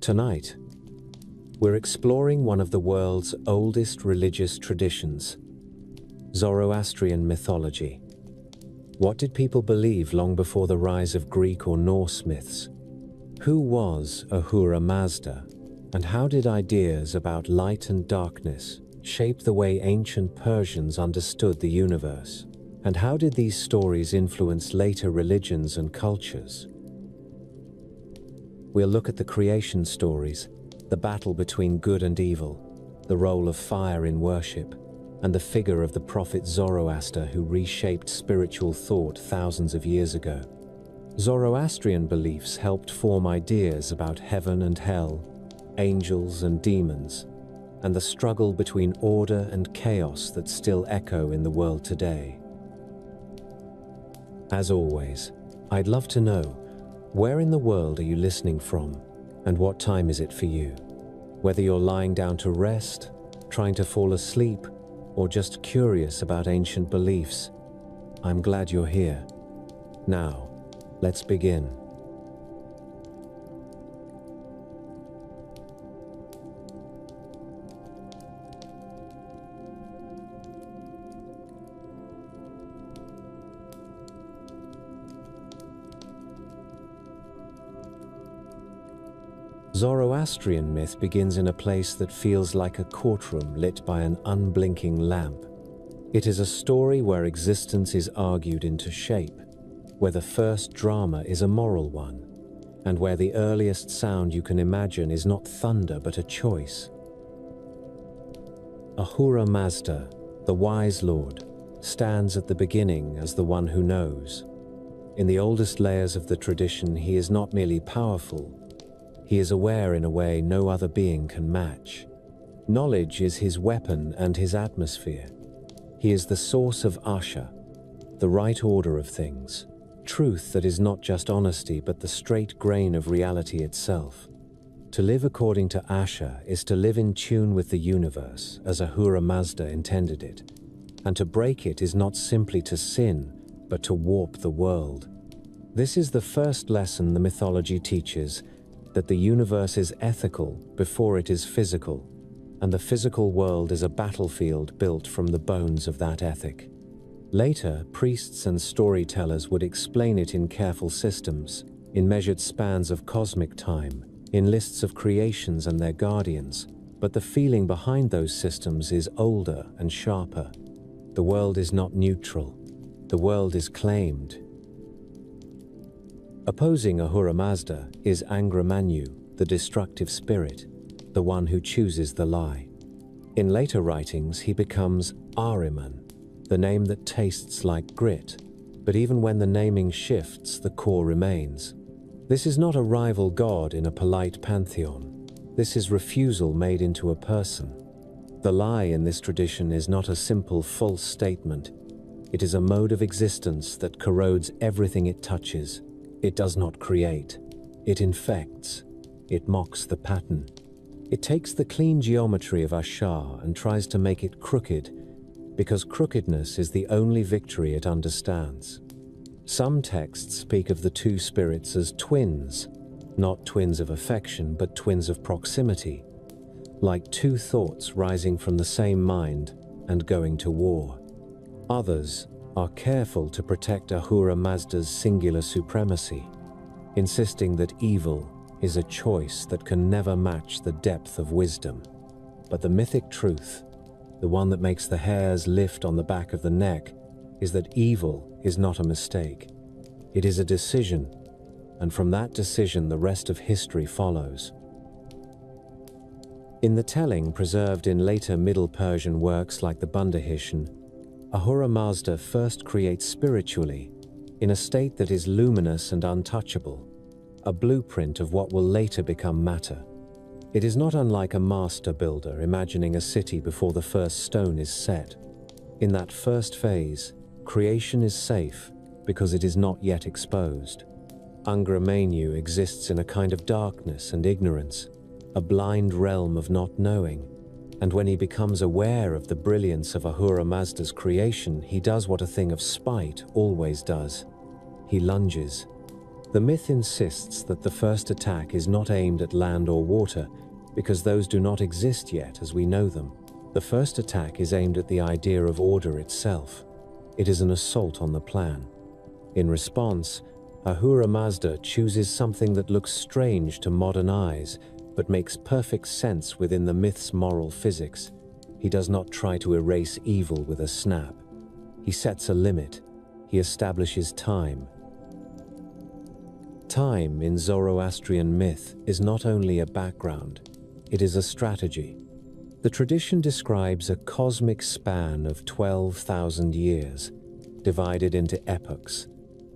Tonight, we're exploring one of the world's oldest religious traditions, Zoroastrian mythology. What did people believe long before the rise of Greek or Norse myths? Who was Ahura Mazda, and how did ideas about light and darkness shape the way ancient Persians understood the universe? And how did these stories influence later religions and cultures? We'll look at the creation stories, the battle between good and evil, the role of fire in worship, and the figure of the prophet Zoroaster who reshaped spiritual thought thousands of years ago. Zoroastrian beliefs helped form ideas about heaven and hell, angels and demons, and the struggle between order and chaos that still echo in the world today. As always, I'd love to know, where in the world are you listening from, and what time is it for you? Whether you're lying down to rest, trying to fall asleep, or just curious about ancient beliefs, I'm glad you're here. Now, let's begin. Zoroastrian myth begins in a place that feels like a courtroom lit by an unblinking lamp. It is a story where existence is argued into shape, where the first drama is a moral one, and where the earliest sound you can imagine is not thunder but a choice. Ahura Mazda, the wise lord, stands at the beginning as the one who knows. In the oldest layers of the tradition, he is not merely powerful, he is aware in a way no other being can match. Knowledge is his weapon and his atmosphere. He is the source of Asha, the right order of things, truth that is not just honesty but the straight grain of reality itself. To live according to Asha is to live in tune with the universe as Ahura Mazda intended it, and to break it is not simply to sin but to warp the world. This is the first lesson the mythology teaches, that the universe is ethical before it is physical, and the physical world is a battlefield built from the bones of that ethic. Later, priests and storytellers would explain it in careful systems, in measured spans of cosmic time, in lists of creations and their guardians, but the feeling behind those systems is older and sharper. The world is not neutral. The world is claimed. Opposing Ahura Mazda is Angra Mainyu, the destructive spirit, the one who chooses the lie. In later writings, he becomes Ahriman, the name that tastes like grit, but even when the naming shifts, the core remains. This is not a rival god in a polite pantheon. This is refusal made into a person. The lie in this tradition is not a simple false statement. It is a mode of existence that corrodes everything it touches. It does not create. It infects. It mocks the pattern. It takes the clean geometry of Ashar and tries to make it crooked, because crookedness is the only victory it understands. Some texts speak of the two spirits as twins, not twins of affection, but twins of proximity, like two thoughts rising from the same mind and going to war. Others are careful to protect Ahura Mazda's singular supremacy, insisting that evil is a choice that can never match the depth of wisdom. But the mythic truth, the one that makes the hairs lift on the back of the neck, is that evil is not a mistake. It is a decision, and from that decision the rest of history follows. In the telling preserved in later Middle Persian works like the Bundahishan, Ahura Mazda first creates spiritually, in a state that is luminous and untouchable, a blueprint of what will later become matter. It is not unlike a master builder imagining a city before the first stone is set. In that first phase, creation is safe because it is not yet exposed. Angra Mainyu exists in a kind of darkness and ignorance, a blind realm of not knowing. And when he becomes aware of the brilliance of Ahura Mazda's creation, he does what a thing of spite always does. He lunges. The myth insists that the first attack is not aimed at land or water, because those do not exist yet as we know them. The first attack is aimed at the idea of order itself. It is an assault on the plan. In response, Ahura Mazda chooses something that looks strange to modern eyes, but makes perfect sense within the myth's moral physics. He does not try to erase evil with a snap. He sets a limit. He establishes time. Time in Zoroastrian myth is not only a background, it is a strategy. The tradition describes a cosmic span of 12,000 years, divided into epochs,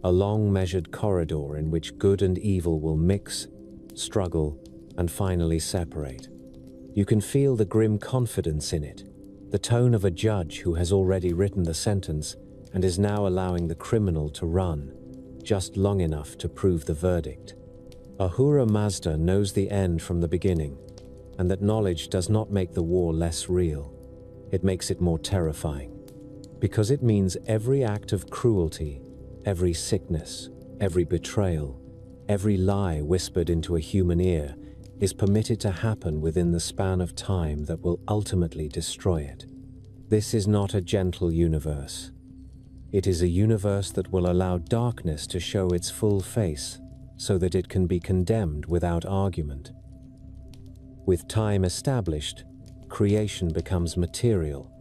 a long measured corridor in which good and evil will mix, struggle, and finally separate. You can feel the grim confidence in it, the tone of a judge who has already written the sentence and is now allowing the criminal to run, just long enough to prove the verdict. Ahura Mazda knows the end from the beginning, and that knowledge does not make the war less real. It makes it more terrifying, because it means every act of cruelty, every sickness, every betrayal, every lie whispered into a human ear is permitted to happen within the span of time that will ultimately destroy it. This is not a gentle universe. It is a universe that will allow darkness to show its full face, so that it can be condemned without argument. With time established, creation becomes material.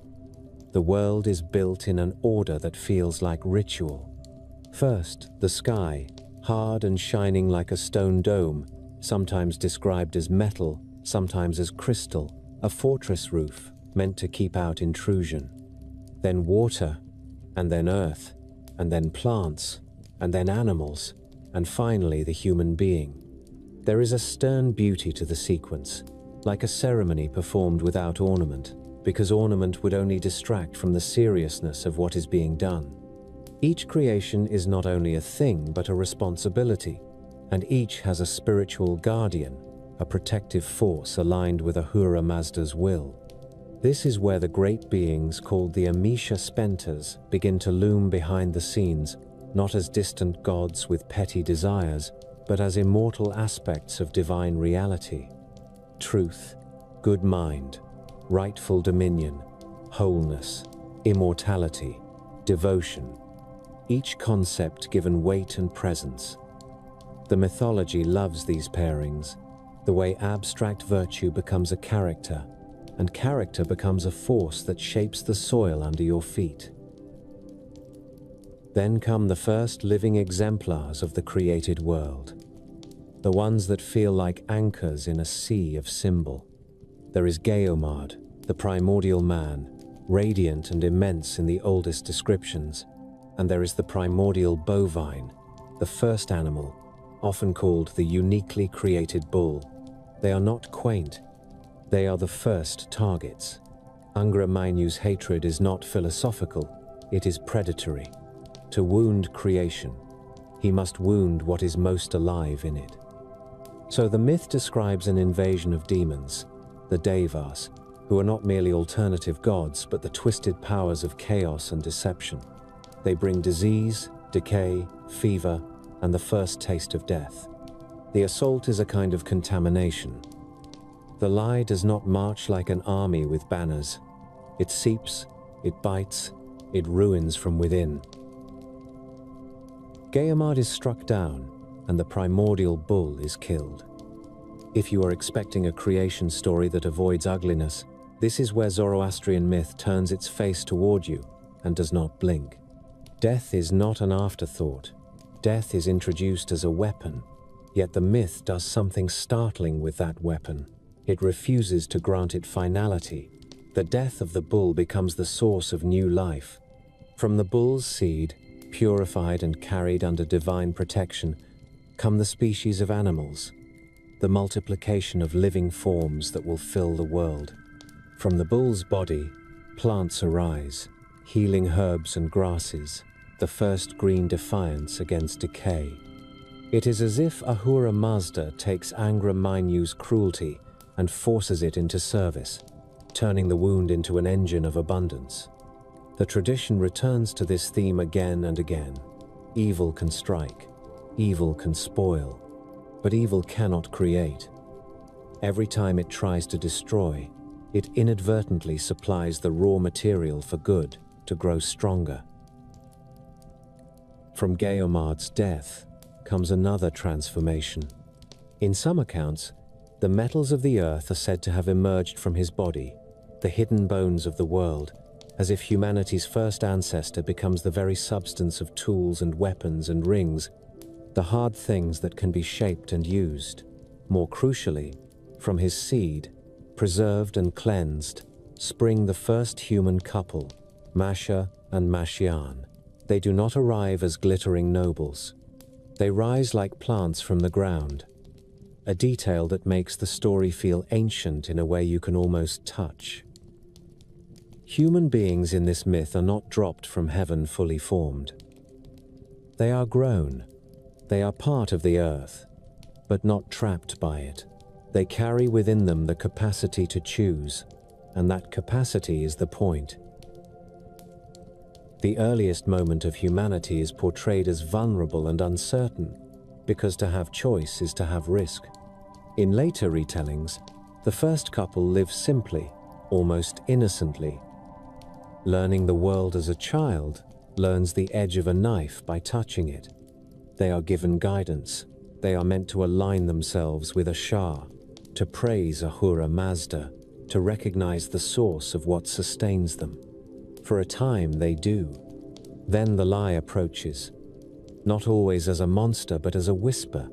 The world is built in an order that feels like ritual. First, the sky, hard and shining like a stone dome, sometimes described as metal, sometimes as crystal, a fortress roof meant to keep out intrusion. Then water, and then earth, and then plants, and then animals, and finally the human being. There is a stern beauty to the sequence, like a ceremony performed without ornament, because ornament would only distract from the seriousness of what is being done. Each creation is not only a thing, but a responsibility, and each has a spiritual guardian, a protective force aligned with Ahura Mazda's will. This is where the great beings called the Amisha Spentas begin to loom behind the scenes, not as distant gods with petty desires, but as immortal aspects of divine reality. Truth, good mind, rightful dominion, wholeness, immortality, devotion, each concept given weight and presence. The mythology loves these pairings, the way abstract virtue becomes a character, and character becomes a force that shapes the soil under your feet. Then come the first living exemplars of the created world, the ones that feel like anchors in a sea of symbol. There is Geomard, the primordial man, radiant and immense in the oldest descriptions, and there is the primordial bovine, the first animal, often called the uniquely created bull. They are not quaint. They are the first targets. Angra Mainyu's hatred is not philosophical, it is predatory. To wound creation, he must wound what is most alive in it. So the myth describes an invasion of demons, the Devas, who are not merely alternative gods, but the twisted powers of chaos and deception. They bring disease, decay, fever, and the first taste of death. The assault is a kind of contamination. The lie does not march like an army with banners. It seeps, it bites, it ruins from within. Geomard is struck down, and the primordial bull is killed. If you are expecting a creation story that avoids ugliness, this is where Zoroastrian myth turns its face toward you and does not blink. Death is not an afterthought. Death is introduced as a weapon, yet the myth does something startling with that weapon. It refuses to grant it finality. The death of the bull becomes the source of new life. From the bull's seed, purified and carried under divine protection, come the species of animals, the multiplication of living forms that will fill the world. From the bull's body, plants arise, healing herbs and grasses, the first green defiance against decay. It is as if Ahura Mazda takes Angra Mainyu's cruelty and forces it into service, turning the wound into an engine of abundance. The tradition returns to this theme again and again. Evil can strike, Evil can spoil, but evil cannot create. Every time it tries to destroy, it inadvertently supplies the raw material for good to grow stronger. From Geomard's death comes another transformation. In some accounts, the metals of the earth are said to have emerged from his body, the hidden bones of the world, as if humanity's first ancestor becomes the very substance of tools and weapons and rings, the hard things that can be shaped and used. More crucially, from his seed, preserved and cleansed, spring the first human couple, Masha and Mashian. They do not arrive as glittering nobles. They rise like plants from the ground, a detail that makes the story feel ancient in a way you can almost touch. Human beings in this myth are not dropped from heaven fully formed. They are grown. They are part of the earth, but not trapped by it. They carry within them the capacity to choose, and that capacity is the point. The earliest moment of humanity is portrayed as vulnerable and uncertain, because to have choice is to have risk. In later retellings, the first couple live simply, almost innocently. Learning the world as a child learns the edge of a knife by touching it. They are given guidance. They are meant to align themselves with a Shah, to praise Ahura Mazda, to recognize the source of what sustains them. For a time they do. Then the lie approaches, not always as a monster but as a whisper,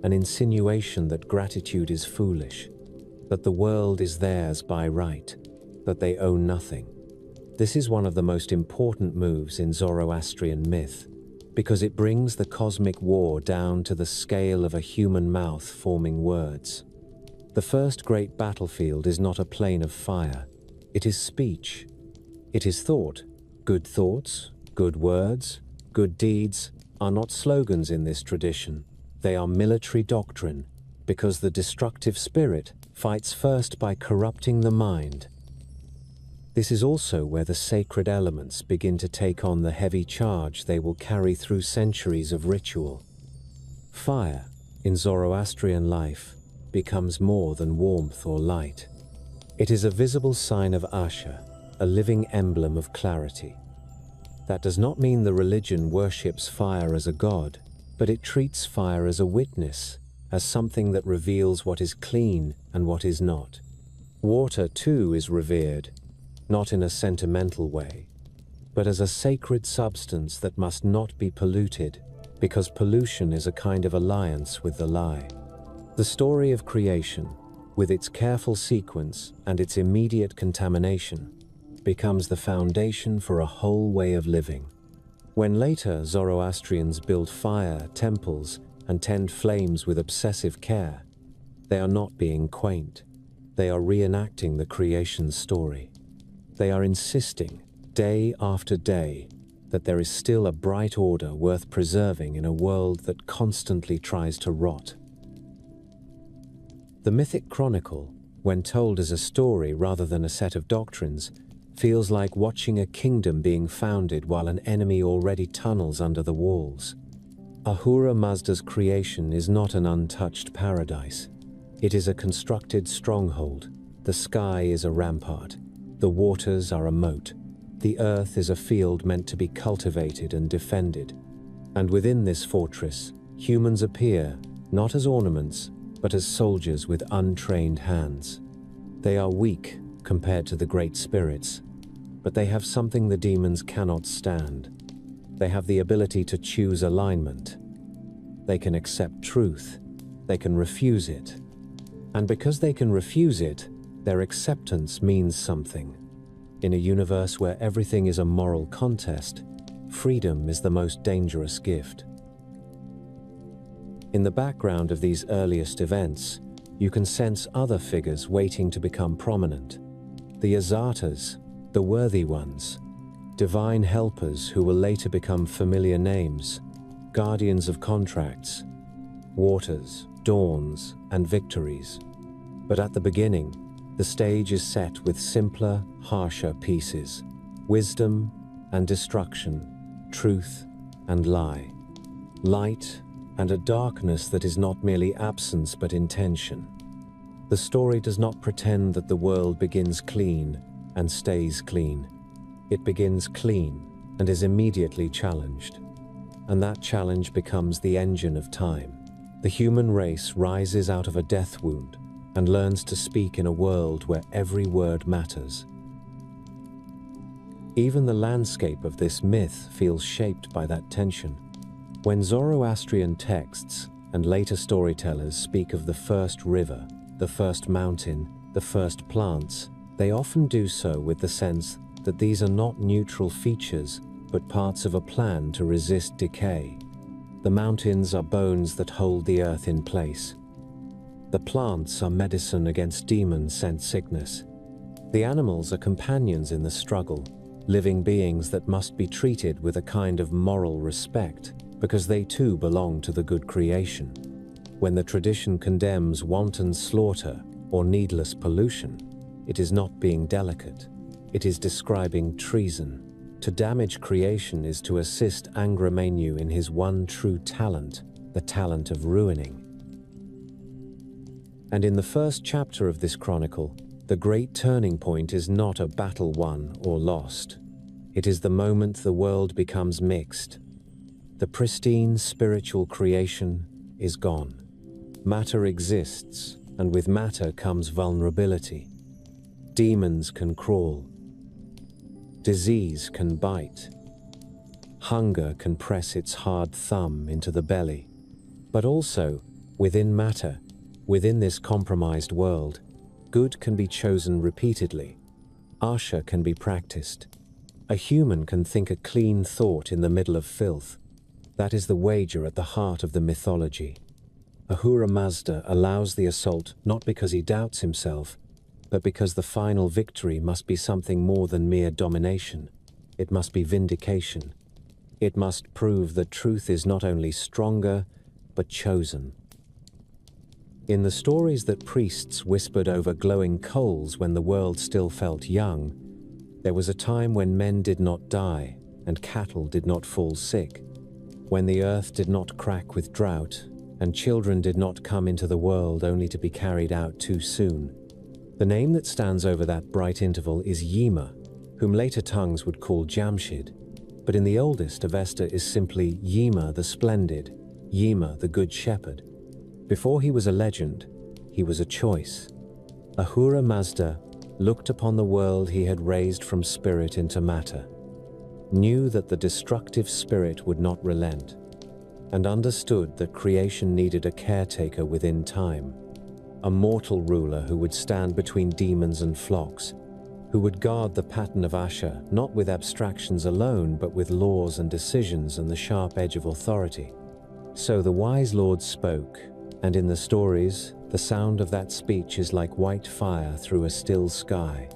an insinuation that gratitude is foolish, that the world is theirs by right, that they own nothing. This is one of the most important moves in Zoroastrian myth, because it brings the cosmic war down to the scale of a human mouth forming words. The first great battlefield is not a plain of fire. It is speech. It is thought. Good thoughts, good words, good deeds are not slogans in this tradition. They are military doctrine, because the destructive spirit fights first by corrupting the mind. This is also where the sacred elements begin to take on the heavy charge they will carry through centuries of ritual. Fire, in Zoroastrian life, becomes more than warmth or light. It is a visible sign of Asha, a living emblem of clarity. That does not mean the religion worships fire as a god, but it treats fire as a witness, as something that reveals what is clean and what is not. Water, too, is revered, not in a sentimental way, but as a sacred substance that must not be polluted, because pollution is a kind of alliance with the lie. The story of creation, with its careful sequence and its immediate contamination, becomes the foundation for a whole way of living. When later Zoroastrians build fire, temples, and tend flames with obsessive care, they are not being quaint. They are reenacting the creation story. They are insisting, day after day, that there is still a bright order worth preserving in a world that constantly tries to rot. The mythic chronicle, when told as a story rather than a set of doctrines, feels like watching a kingdom being founded while an enemy already tunnels under the walls. Ahura Mazda's creation is not an untouched paradise. It is a constructed stronghold. The sky is a rampart. The waters are a moat. The earth is a field meant to be cultivated and defended. And within this fortress, humans appear, not as ornaments, but as soldiers with untrained hands. They are weak compared to the great spirits, but they have something the demons cannot stand. They have the ability to choose alignment. They can accept truth. They can refuse it. And because they can refuse it, their acceptance means something. In a universe where everything is a moral contest, freedom is the most dangerous gift. In the background of these earliest events, you can sense other figures waiting to become prominent. The Azatas, the worthy ones, divine helpers who will later become familiar names, guardians of contracts, waters, dawns, and victories. But at the beginning, the stage is set with simpler, harsher pieces: wisdom and destruction, truth and lie, light and a darkness that is not merely absence but intention. The story does not pretend that the world begins clean and stays clean. It begins clean and is immediately challenged. And that challenge becomes the engine of time. The human race rises out of a death wound and learns to speak in a world where every word matters. Even the landscape of this myth feels shaped by that tension. When Zoroastrian texts and later storytellers speak of the first river, the first mountain, the first plants, they often do so with the sense that these are not neutral features, but parts of a plan to resist decay. The mountains are bones that hold the earth in place. The plants are medicine against demon-sent sickness. The animals are companions in the struggle, living beings that must be treated with a kind of moral respect, because they too belong to the good creation. When the tradition condemns wanton slaughter or needless pollution, it is not being delicate. It is describing treason. To damage creation is to assist Angra in his one true talent, the talent of ruining. And in the first chapter of this chronicle, the great turning point is not a battle won or lost. It is the moment the world becomes mixed. The pristine spiritual creation is gone. Matter exists, and with matter comes vulnerability. Demons can crawl. Disease can bite. Hunger can press its hard thumb into the belly. But also, within matter, within this compromised world, good can be chosen repeatedly. Asha can be practiced. A human can think a clean thought in the middle of filth. That is the wager at the heart of the mythology. Ahura Mazda allows the assault not because he doubts himself, but because the final victory must be something more than mere domination. It must be vindication. It must prove that truth is not only stronger, but chosen. In the stories that priests whispered over glowing coals when the world still felt young, there was a time when men did not die and cattle did not fall sick, when the earth did not crack with drought and children did not come into the world only to be carried out too soon. The name that stands over that bright interval is Yima, whom later tongues would call Jamshid, but in the oldest Avesta is simply Yima the Splendid, Yima the Good Shepherd. Before he was a legend, he was a choice. Ahura Mazda looked upon the world he had raised from spirit into matter, knew that the destructive spirit would not relent, and understood that creation needed a caretaker within time, a mortal ruler who would stand between demons and flocks, who would guard the pattern of Asha not with abstractions alone but with laws and decisions and the sharp edge of authority. So the wise lord spoke, and in the stories, the sound of that speech is like white fire through a still sky.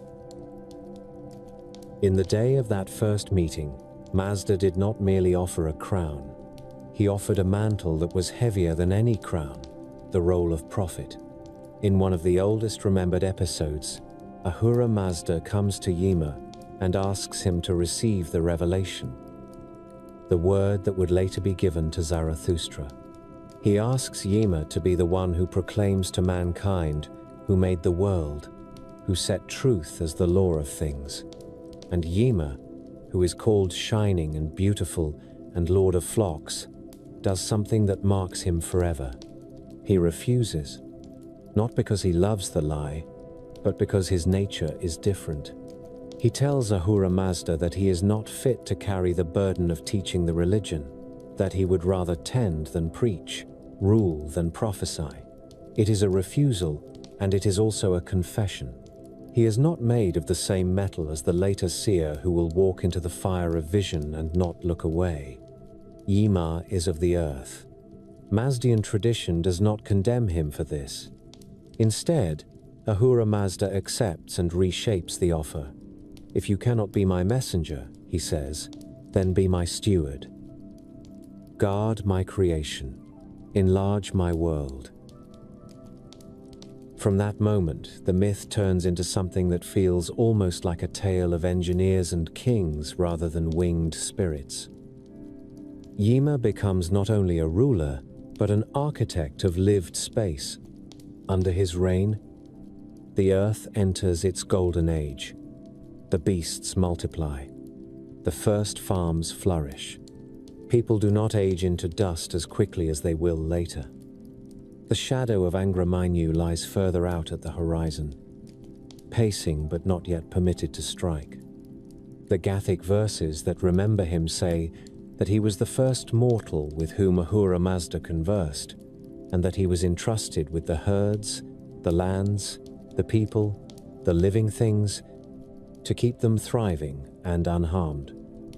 In the day of that first meeting, Mazda did not merely offer a crown. He offered a mantle that was heavier than any crown, the role of prophet. In one of the oldest remembered episodes, Ahura Mazda comes to Yima and asks him to receive the revelation, the word that would later be given to Zarathustra. He asks Yima to be the one who proclaims to mankind who made the world, who set truth as the law of things. And Yima, who is called shining and beautiful and lord of flocks, does something that marks him forever. He refuses, not because he loves the lie, but because his nature is different. He tells Ahura Mazda that he is not fit to carry the burden of teaching the religion, that he would rather tend than preach, rule than prophesy. It is a refusal, and it is also a confession. He is not made of the same metal as the later seer who will walk into the fire of vision and not look away. Yima is of the earth. Mazdian tradition does not condemn him for this. Instead, Ahura Mazda accepts and reshapes the offer. If you cannot be my messenger, he says, then be my steward. Guard my creation. Enlarge my world. From that moment, the myth turns into something that feels almost like a tale of engineers and kings rather than winged spirits. Yima becomes not only a ruler, but an architect of lived space. Under his reign, the earth enters its golden age. The beasts multiply. The first farms flourish. People do not age into dust as quickly as they will later. The shadow of Angra Mainyu lies further out at the horizon, pacing but not yet permitted to strike. The Gathic verses that remember him say that he was the first mortal with whom Ahura Mazda conversed, and that he was entrusted with the herds, the lands, the people, the living things, to keep them thriving and unharmed.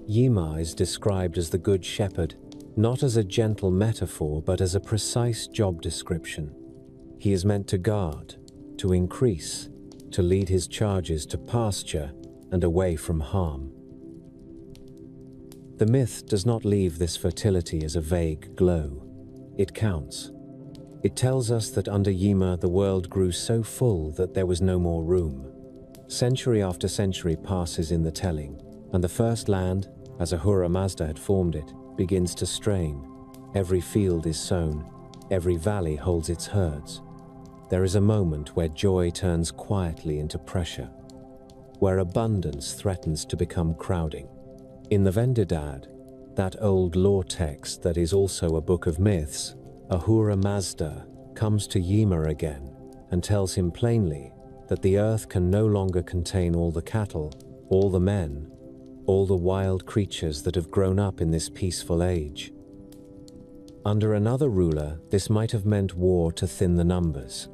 Yima is described as the Good Shepherd, not as a gentle metaphor, but as a precise job description. He is meant to guard, to increase, to lead his charges to pasture and away from harm. The myth does not leave this fertility as a vague glow. It counts. It tells us that under Yima the world grew so full that there was no more room. Century after century passes in the telling, and the first land, as Ahura Mazda had formed it, begins to strain. Every field is sown, every valley holds its herds. There is a moment where joy turns quietly into pressure, where abundance threatens to become crowding. In the Vendidad, that old lore text that is also a book of myths, Ahura Mazda comes to Yima again and tells him plainly that the earth can no longer contain all the cattle, all the men, all the wild creatures that have grown up in this peaceful age. Under another ruler, this might have meant war to thin the numbers,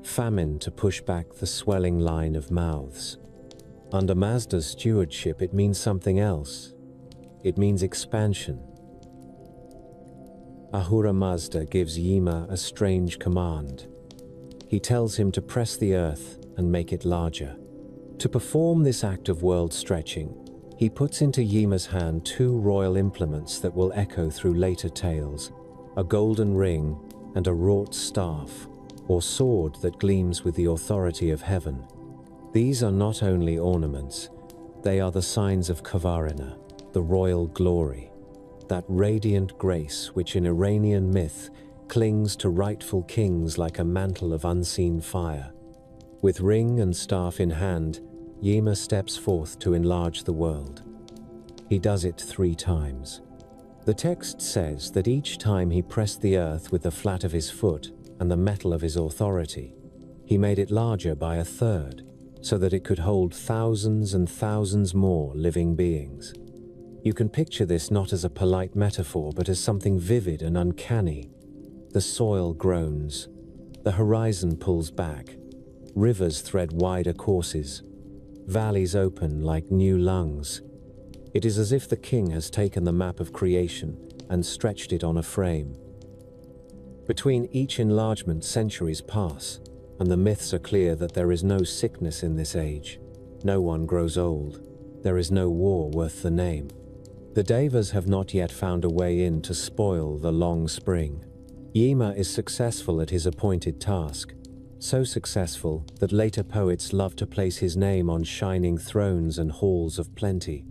famine to push back the swelling line of mouths. Under Mazda's stewardship, it means something else. It means expansion. Ahura Mazda gives Yima a strange command. He tells him to press the earth and make it larger. To perform this act of world stretching, he puts into Yima's hand two royal implements that will echo through later tales, a golden ring and a wrought staff, or sword that gleams with the authority of heaven. These are not only ornaments, they are the signs of Kavarina, the royal glory, that radiant grace which in Iranian myth clings to rightful kings like a mantle of unseen fire. With ring and staff in hand, Yima steps forth to enlarge the world. He does it 3 times. The text says that each time he pressed the earth with the flat of his foot and the metal of his authority, he made it larger by 1/3, so that it could hold thousands and thousands more living beings. You can picture this not as a polite metaphor, but as something vivid and uncanny. The soil groans, the horizon pulls back, rivers thread wider courses, valleys open like new lungs. It is as if the king has taken the map of creation and stretched it on a frame. Between each enlargement, centuries pass, and the myths are clear that there is no sickness in this age. No one grows old. There is no war worth the name. The Devas have not yet found a way in to spoil the long spring. Yima is successful at his appointed task, so successful that later poets love to place his name on shining thrones and halls of plenty.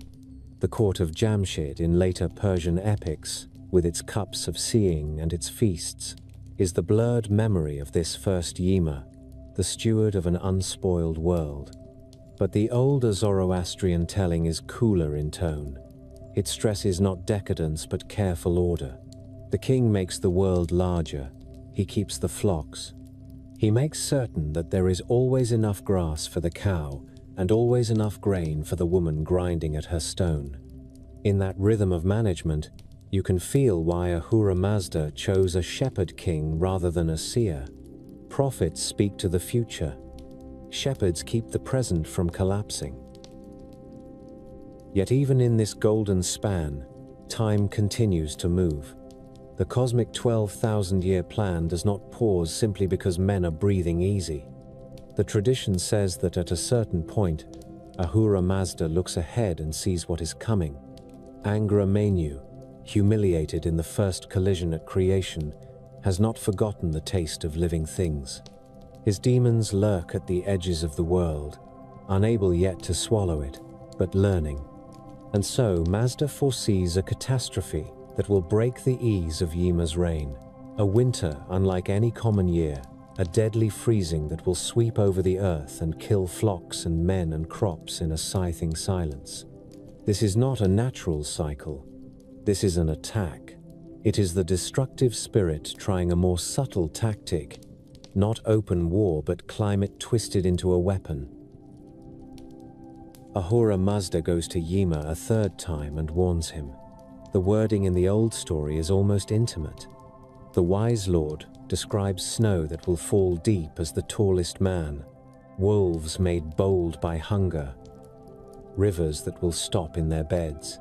The court of Jamshid in later Persian epics, with its cups of seeing and its feasts, is the blurred memory of this first Yima, the steward of an unspoiled world. But the older Zoroastrian telling is cooler in tone. It stresses not decadence but careful order. The king makes the world larger. He keeps the flocks. He makes certain that there is always enough grass for the cow and always enough grain for the woman grinding at her stone. In that rhythm of management, you can feel why Ahura Mazda chose a shepherd king rather than a seer. Prophets speak to the future. Shepherds keep the present from collapsing. Yet even in this golden span, time continues to move. The cosmic 12,000-year plan does not pause simply because men are breathing easy. The tradition says that at a certain point, Ahura Mazda looks ahead and sees what is coming. Angra Mainyu, humiliated in the first collision at creation, has not forgotten the taste of living things. His demons lurk at the edges of the world, unable yet to swallow it, but learning. And so Mazda foresees a catastrophe that will break the ease of Yma's reign. A winter unlike any common year, a deadly freezing that will sweep over the earth and kill flocks and men and crops in a scything silence. This is not a natural cycle. This is an attack. It is the destructive spirit trying a more subtle tactic, not open war but climate twisted into a weapon. Ahura Mazda goes to Yma a third time and warns him. The wording in the old story is almost intimate. The wise lord describes snow that will fall deep as the tallest man, wolves made bold by hunger, rivers that will stop in their beds.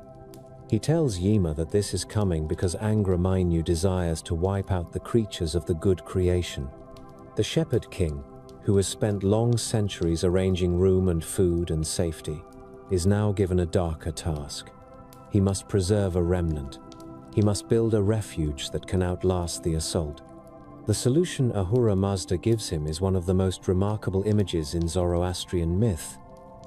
He tells Yma that this is coming because Angra Mainyu desires to wipe out the creatures of the good creation. The shepherd king, who has spent long centuries arranging room and food and safety, is now given a darker task. He must preserve a remnant. He must build a refuge that can outlast the assault. The solution Ahura Mazda gives him is one of the most remarkable images in Zoroastrian myth,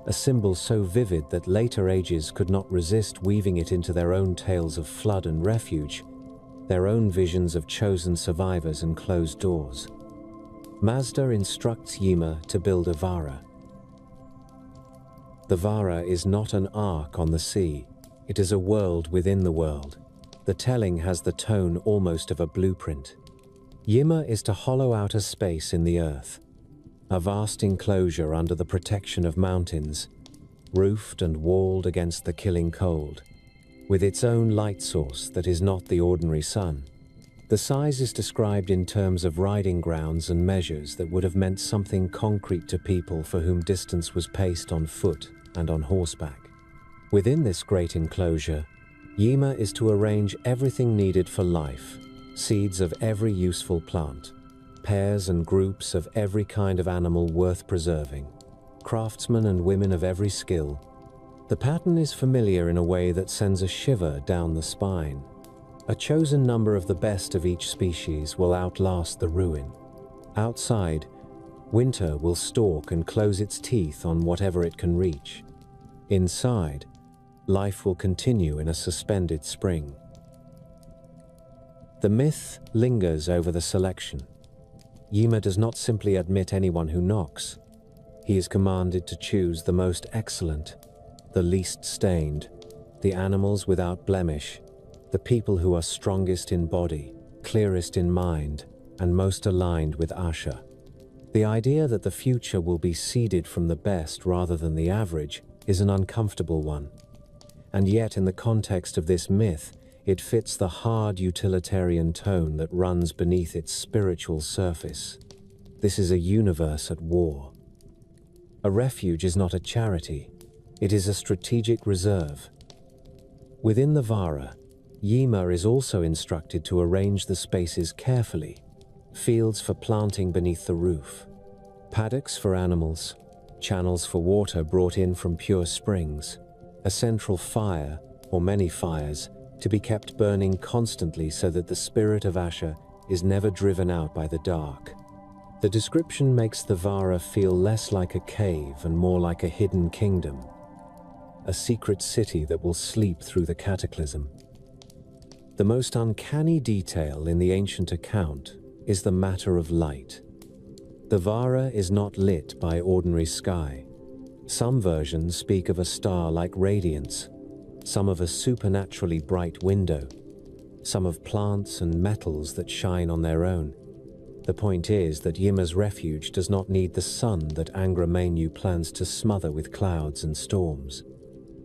a symbol so vivid that later ages could not resist weaving it into their own tales of flood and refuge, their own visions of chosen survivors and closed doors. Mazda instructs Yma to build a Vara. The Vara is not an ark on the sea, it is a world within the world. The telling has the tone almost of a blueprint. Yma is to hollow out a space in the earth, a vast enclosure under the protection of mountains, roofed and walled against the killing cold, with its own light source that is not the ordinary sun. The size is described in terms of riding grounds and measures that would have meant something concrete to people for whom distance was paced on foot and on horseback. Within this great enclosure, Yma is to arrange everything needed for life, seeds of every useful plant, pairs and groups of every kind of animal worth preserving, craftsmen and women of every skill. The pattern is familiar in a way that sends a shiver down the spine. A chosen number of the best of each species will outlast the ruin. Outside, winter will stalk and close its teeth on whatever it can reach. Inside, life will continue in a suspended spring. The myth lingers over the selection. Yma does not simply admit anyone who knocks. He is commanded to choose the most excellent, the least stained, the animals without blemish, the people who are strongest in body, clearest in mind, and most aligned with Asha. The idea that the future will be seeded from the best rather than the average is an uncomfortable one. And yet, in the context of this myth, it fits the hard utilitarian tone that runs beneath its spiritual surface. This is a universe at war. A refuge is not a charity, it is a strategic reserve. Within the Vara, Yma is also instructed to arrange the spaces carefully, fields for planting beneath the roof, paddocks for animals, channels for water brought in from pure springs, a central fire, or many fires, to be kept burning constantly so that the spirit of Asha is never driven out by the dark. The description makes the Vara feel less like a cave and more like a hidden kingdom, a secret city that will sleep through the cataclysm. The most uncanny detail in the ancient account is the matter of light. The Vara is not lit by ordinary sky. Some versions speak of a star-like radiance, some of a supernaturally bright window, some of plants and metals that shine on their own. The point is that Yma's refuge does not need the sun that Angra Mainyu plans to smother with clouds and storms.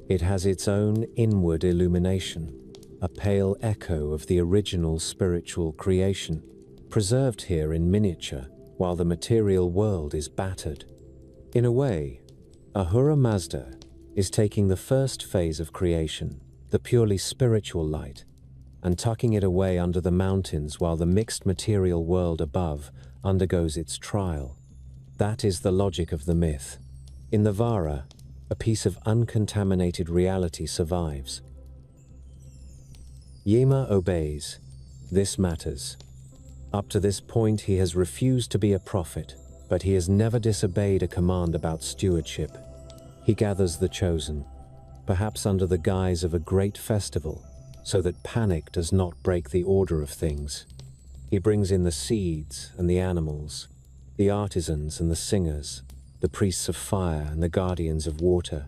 It has its own inward illumination, a pale echo of the original spiritual creation, preserved here in miniature while the material world is battered. In a way, Ahura Mazda is taking the first phase of creation, the purely spiritual light, and tucking it away under the mountains while the mixed material world above undergoes its trial. That is the logic of the myth. In the Vara, a piece of uncontaminated reality survives. Yma obeys. This matters. Up to this point, he has refused to be a prophet, but he has never disobeyed a command about stewardship. He gathers the chosen, perhaps under the guise of a great festival, so that panic does not break the order of things. He brings in the seeds and the animals, the artisans and the singers, the priests of fire and the guardians of water.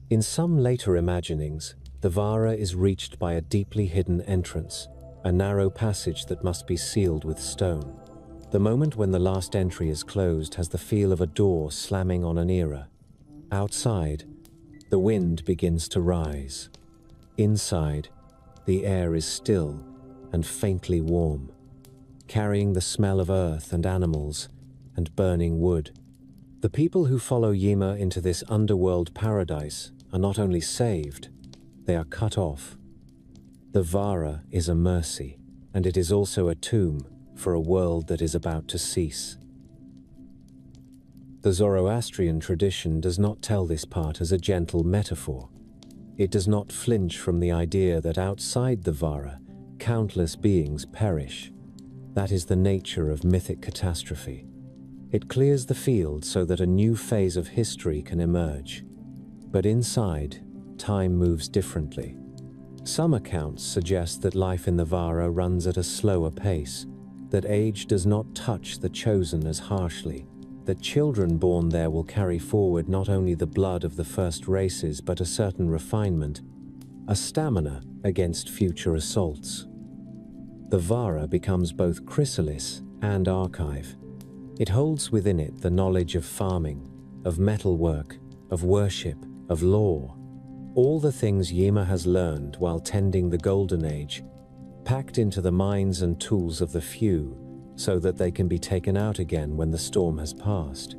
In some later imaginings, the Vara is reached by a deeply hidden entrance, a narrow passage that must be sealed with stone. The moment when the last entry is closed has the feel of a door slamming on an era. Outside, the wind begins to rise. Inside, the air is still and faintly warm, carrying the smell of earth and animals and burning wood. The people who follow Yima into this underworld paradise are not only saved, they are cut off. The Vara is a mercy, and it is also a tomb for a world that is about to cease. The Zoroastrian tradition does not tell this part as a gentle metaphor. It does not flinch from the idea that outside the Vara, countless beings perish. That is the nature of mythic catastrophe. It clears the field so that a new phase of history can emerge. But inside, time moves differently. Some accounts suggest that life in the Vara runs at a slower pace, that age does not touch the chosen as harshly, that children born there will carry forward not only the blood of the first races but a certain refinement, a stamina against future assaults. The Vara becomes both chrysalis and archive. It holds within it the knowledge of farming, of metalwork, of worship, of law, all the things Yima has learned while tending the Golden Age, packed into the minds and tools of the few so that they can be taken out again when the storm has passed.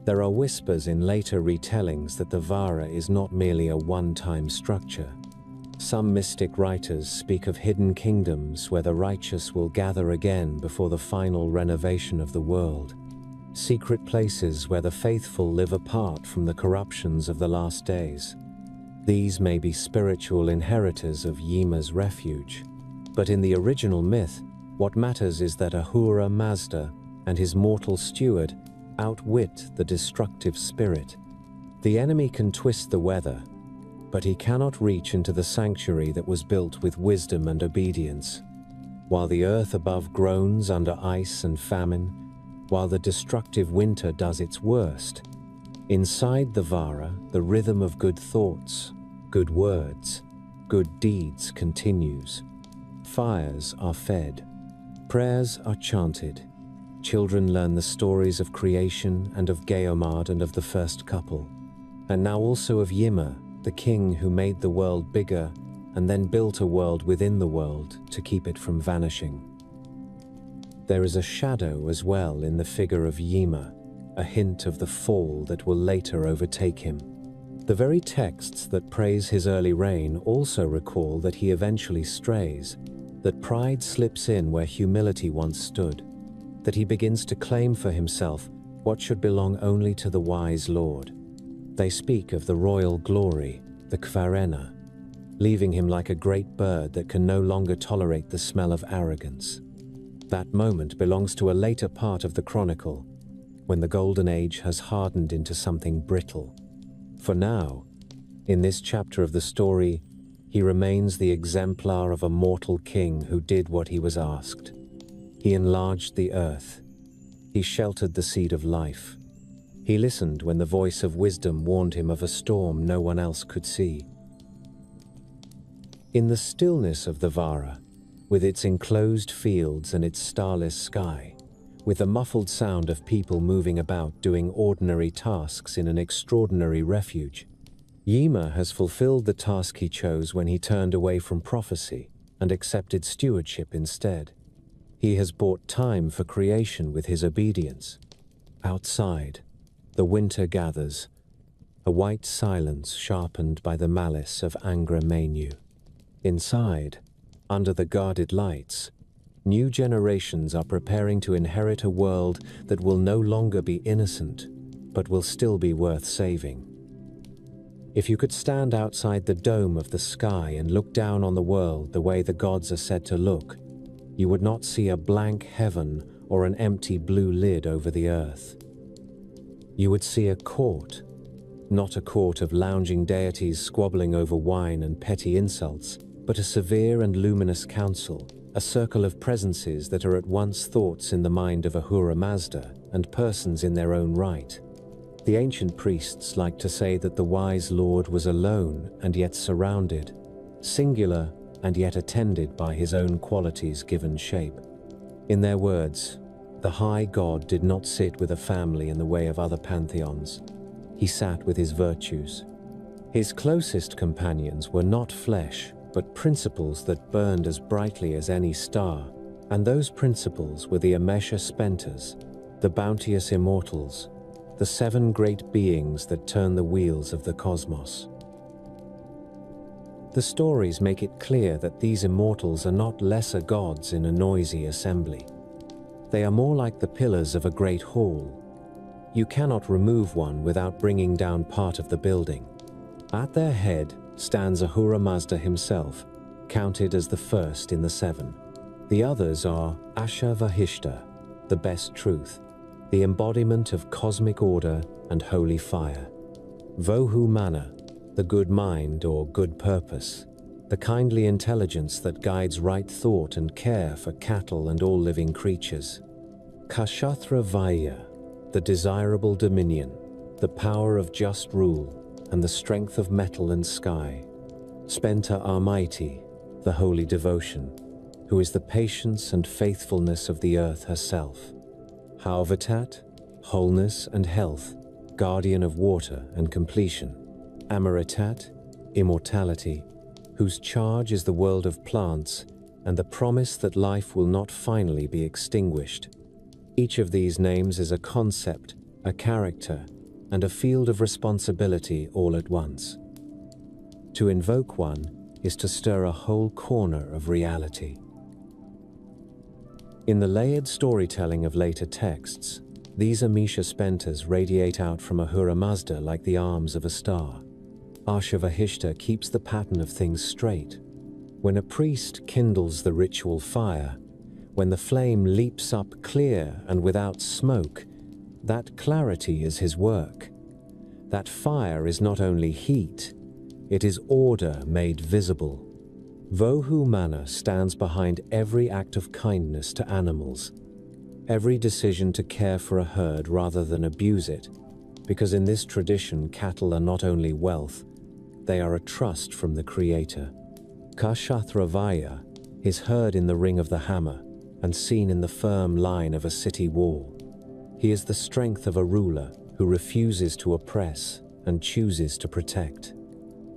There are whispers in later retellings that the Vara is not merely a one-time structure. Some mystic writers speak of hidden kingdoms where the righteous will gather again before the final renovation of the world, secret places where the faithful live apart from the corruptions of the last days. These may be spiritual inheritors of Yima's refuge, but in the original myth, what matters is that Ahura Mazda and his mortal steward outwit the destructive spirit. The enemy can twist the weather, but he cannot reach into the sanctuary that was built with wisdom and obedience. While the earth above groans under ice and famine, while the destructive winter does its worst, inside the Vara, the rhythm of good thoughts, good words, good deeds continues. Fires are fed, prayers are chanted, children learn the stories of creation and of Geomard and of the first couple, and now also of Yima, the king who made the world bigger and then built a world within the world to keep it from vanishing. There is a shadow as well in the figure of Yima, a hint of the fall that will later overtake him. The very texts that praise his early reign also recall that he eventually strays, that pride slips in where humility once stood, that he begins to claim for himself what should belong only to the wise Lord. They speak of the royal glory, the Kvarena, leaving him like a great bird that can no longer tolerate the smell of arrogance. That moment belongs to a later part of the chronicle, when the Golden Age has hardened into something brittle. For now, in this chapter of the story, he remains the exemplar of a mortal king who did what he was asked. He enlarged the earth. He sheltered the seed of life. He listened when the voice of wisdom warned him of a storm no one else could see. In the stillness of the Vara, with its enclosed fields and its starless sky, with the muffled sound of people moving about doing ordinary tasks in an extraordinary refuge, Yima has fulfilled the task he chose when he turned away from prophecy and accepted stewardship instead. He has bought time for creation with his obedience. Outside, the winter gathers, a white silence sharpened by the malice of Angra Mainyu. Inside, under the guarded lights, new generations are preparing to inherit a world that will no longer be innocent, but will still be worth saving. If you could stand outside the dome of the sky and look down on the world the way the gods are said to look, you would not see a blank heaven or an empty blue lid over the earth. You would see a court, not a court of lounging deities squabbling over wine and petty insults, but a severe and luminous council, a circle of presences that are at once thoughts in the mind of Ahura Mazda and persons in their own right. The ancient priests like to say that the wise Lord was alone and yet surrounded, singular and yet attended by his own qualities given shape. In their words, the high God did not sit with a family in the way of other pantheons. He sat with his virtues. His closest companions were not flesh, but principles that burned as brightly as any star, and those principles were the Amesha Spentas, the bounteous immortals, the 7 great beings that turn the wheels of the cosmos. The stories make it clear that these immortals are not lesser gods in a noisy assembly. They are more like the pillars of a great hall. You cannot remove one without bringing down part of the building. At their head stands Ahura Mazda himself, counted as the first in the 7. The others are Asha Vahishta, the best truth, the embodiment of cosmic order and holy fire. Vohu Mana, the good mind or good purpose, the kindly intelligence that guides right thought and care for cattle and all living creatures. Kshathra Vaya, the desirable dominion, the power of just rule, and the strength of metal and sky. Spenta Almighty, the holy devotion, who is the patience and faithfulness of the earth herself. Hauvatat, wholeness and health, guardian of water and completion. Amaritat, immortality, whose charge is the world of plants and the promise that life will not finally be extinguished. Each of these names is a concept, a character, and a field of responsibility all at once. To invoke one is to stir a whole corner of reality. In the layered storytelling of later texts, these Amesha Spentas radiate out from Ahura Mazda like the arms of a star. Asha Vahishta keeps the pattern of things straight. When a priest kindles the ritual fire, when the flame leaps up clear and without smoke, that clarity is his work. That fire is not only heat, it is order made visible. Vohu Mana stands behind every act of kindness to animals, every decision to care for a herd rather than abuse it, because in this tradition cattle are not only wealth, they are a trust from the Creator. Kshathravaya is heard in the ring of the hammer and seen in the firm line of a city wall. He is the strength of a ruler who refuses to oppress and chooses to protect.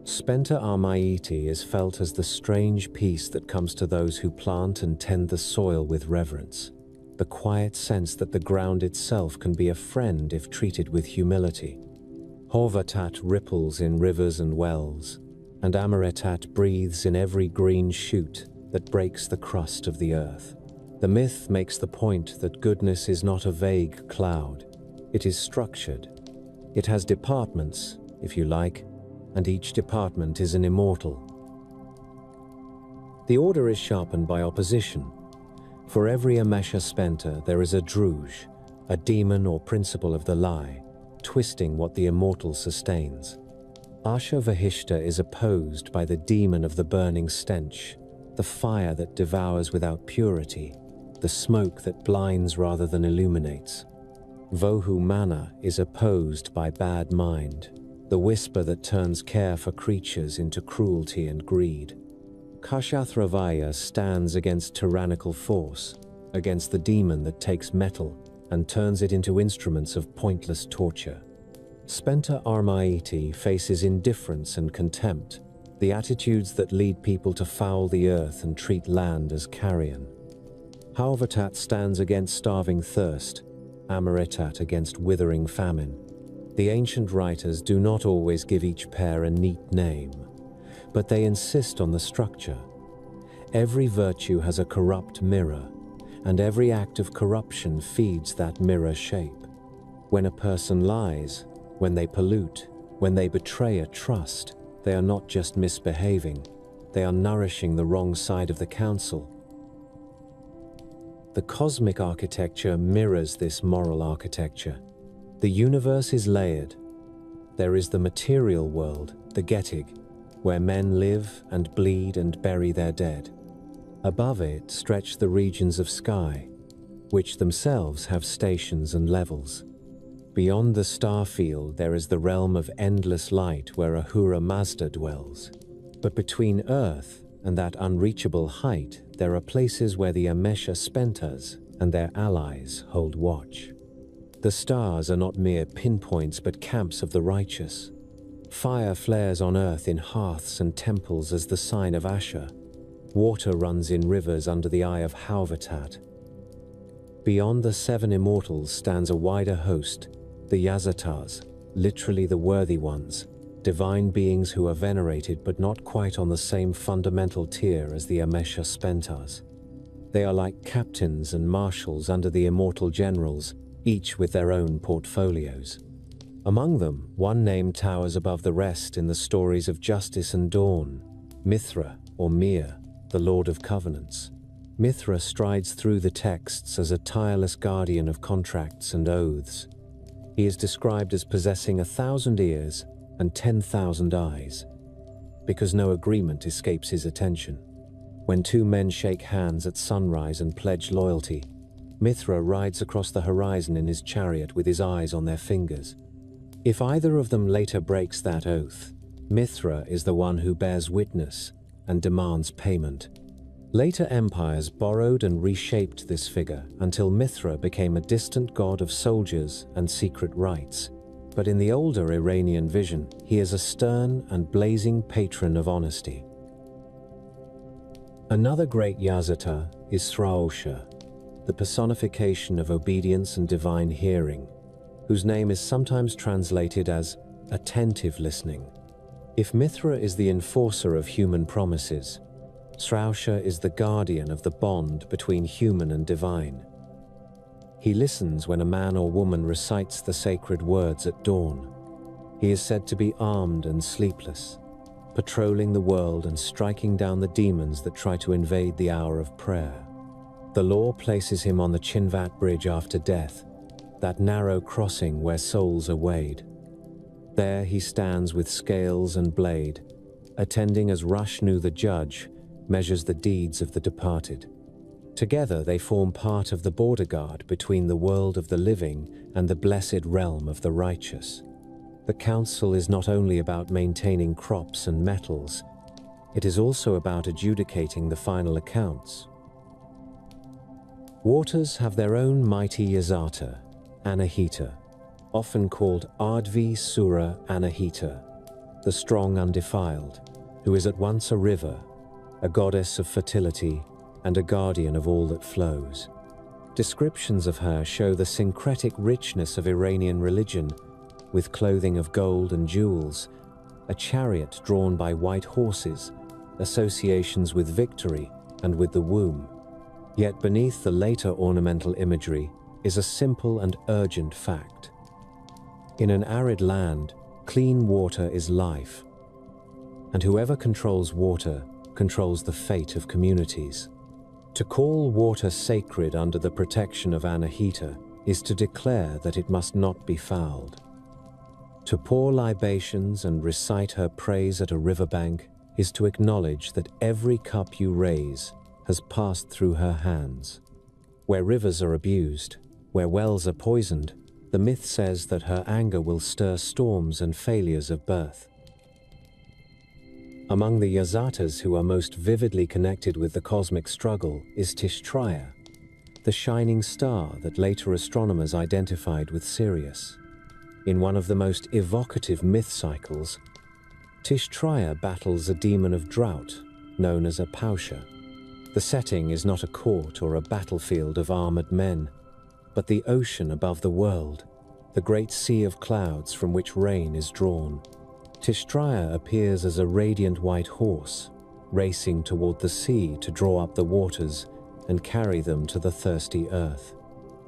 Spenta Armaiti is felt as the strange peace that comes to those who plant and tend the soil with reverence, the quiet sense that the ground itself can be a friend if treated with humility. Horvatat ripples in rivers and wells, and Amaretat breathes in every green shoot that breaks the crust of the earth. The myth makes the point that goodness is not a vague cloud. It is structured. It has departments, if you like, and each department is an immortal. The order is sharpened by opposition. For every Amesha Spenta there is a Druj, a demon or principle of the lie, twisting what the immortal sustains. Asha Vahishta is opposed by the demon of the burning stench, the fire that devours without purity, the smoke that blinds rather than illuminates. Vohu Mana is opposed by bad mind, the whisper that turns care for creatures into cruelty and greed. Kshathravaya stands against tyrannical force, against the demon that takes metal and turns it into instruments of pointless torture. Spenta Armaiti faces indifference and contempt, the attitudes that lead people to foul the earth and treat land as carrion. Hauvatat stands against starving thirst, Amaretat against withering famine. The ancient writers do not always give each pair a neat name, but they insist on the structure. Every virtue has a corrupt mirror, and every act of corruption feeds that mirror shape. When a person lies, when they pollute, when they betray a trust, they are not just misbehaving, they are nourishing the wrong side of the council. The cosmic architecture mirrors this moral architecture. The universe is layered. There is the material world, the Getig, where men live and bleed and bury their dead. Above it stretch the regions of sky, which themselves have stations and levels. Beyond the star field there is the realm of endless light where Ahura Mazda dwells. But between Earth and that unreachable height, there are places where the Amesha Spentas and their allies hold watch. The stars are not mere pinpoints but camps of the righteous. Fire flares on earth in hearths and temples as the sign of Asher. Water runs in rivers under the eye of Hauvatat. Beyond the seven immortals stands a wider host, the Yazatars, literally the worthy ones, divine beings who are venerated but not quite on the same fundamental tier as the Amesha Spentas. They are like captains and marshals under the immortal generals, each with their own portfolios. Among them, one name towers above the rest in the stories of Justice and Dawn, Mithra, or Mir, the Lord of Covenants. Mithra strides through the texts as a tireless guardian of contracts and oaths. He is described as possessing 1,000 ears and 10,000 eyes, because no agreement escapes his attention. When two men shake hands at sunrise and pledge loyalty, Mithra rides across the horizon in his chariot with his eyes on their fingers. If either of them later breaks that oath, Mithra is the one who bears witness and demands payment. Later empires borrowed and reshaped this figure until Mithra became a distant god of soldiers and secret rites. But in the older Iranian vision, he is a stern and blazing patron of honesty. Another great Yazatar is Sraosha, the personification of obedience and divine hearing, whose name is sometimes translated as attentive listening. If Mithra is the enforcer of human promises, Sraosha is the guardian of the bond between human and divine. He listens when a man or woman recites the sacred words at dawn. He is said to be armed and sleepless, patrolling the world and striking down the demons that try to invade the hour of prayer. The law places him on the Chinvat Bridge after death, that narrow crossing where souls are weighed. There he stands with scales and blade, attending as Rashnu the judge measures the deeds of the departed. Together they form part of the border guard between the world of the living and the blessed realm of the righteous. The council is not only about maintaining crops and metals, it is also about adjudicating the final accounts. Waters have their own mighty Yazata, Anahita, often called Ardvi Sura Anahita, the strong undefiled, who is at once a river, a goddess of fertility, and a guardian of all that flows. Descriptions of her show the syncretic richness of Iranian religion, with clothing of gold and jewels, a chariot drawn by white horses, associations with victory and with the womb. Yet beneath the later ornamental imagery is a simple and urgent fact. In an arid land, clean water is life, and whoever controls water controls the fate of communities. To call water sacred under the protection of Anahita is to declare that it must not be fouled. To pour libations and recite her praise at a riverbank is to acknowledge that every cup you raise has passed through her hands. Where rivers are abused, where wells are poisoned, the myth says that her anger will stir storms and failures of birth. Among the Yazatas who are most vividly connected with the cosmic struggle is Tishtraya, the shining star that later astronomers identified with Sirius. In one of the most evocative myth cycles, Tishtraya battles a demon of drought known as a Pausha. The setting is not a court or a battlefield of armored men, but the ocean above the world, the great sea of clouds from which rain is drawn. Tishtraya appears as a radiant white horse, racing toward the sea to draw up the waters and carry them to the thirsty earth.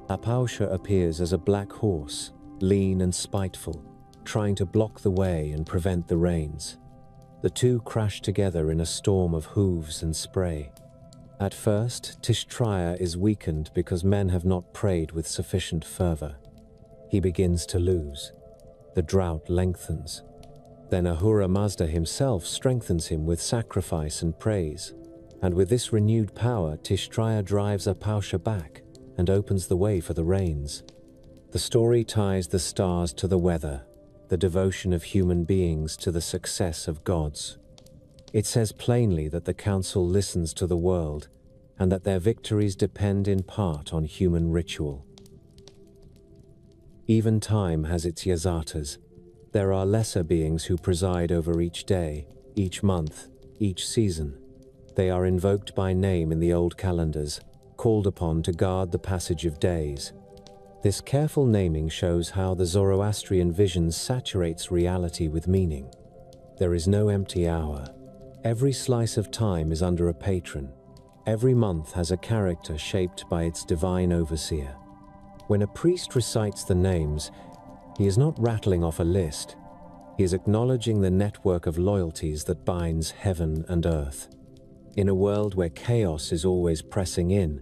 Apausha appears as a black horse, lean and spiteful, trying to block the way and prevent the rains. The two crash together in a storm of hooves and spray. At first, Tishtraya is weakened because men have not prayed with sufficient fervor. He begins to lose. the drought lengthens. Then Ahura Mazda himself strengthens him with sacrifice and praise. And with this renewed power, Tishtraya drives Apausha back and opens the way for the rains. The story ties the stars to the weather, the devotion of human beings to the success of gods. It says plainly that the council listens to the world and that their victories depend in part on human ritual. Even time has its Yazatas. There are lesser beings who preside over each day, each month, each season. They are invoked by name in the old calendars, called upon to guard the passage of days. This careful naming shows how the Zoroastrian vision saturates reality with meaning. There is no empty hour. Every slice of time is under a patron. Every month has a character shaped by its divine overseer. When a priest recites the names, he is not rattling off a list. He is acknowledging the network of loyalties that binds heaven and earth. In a world where chaos is always pressing in,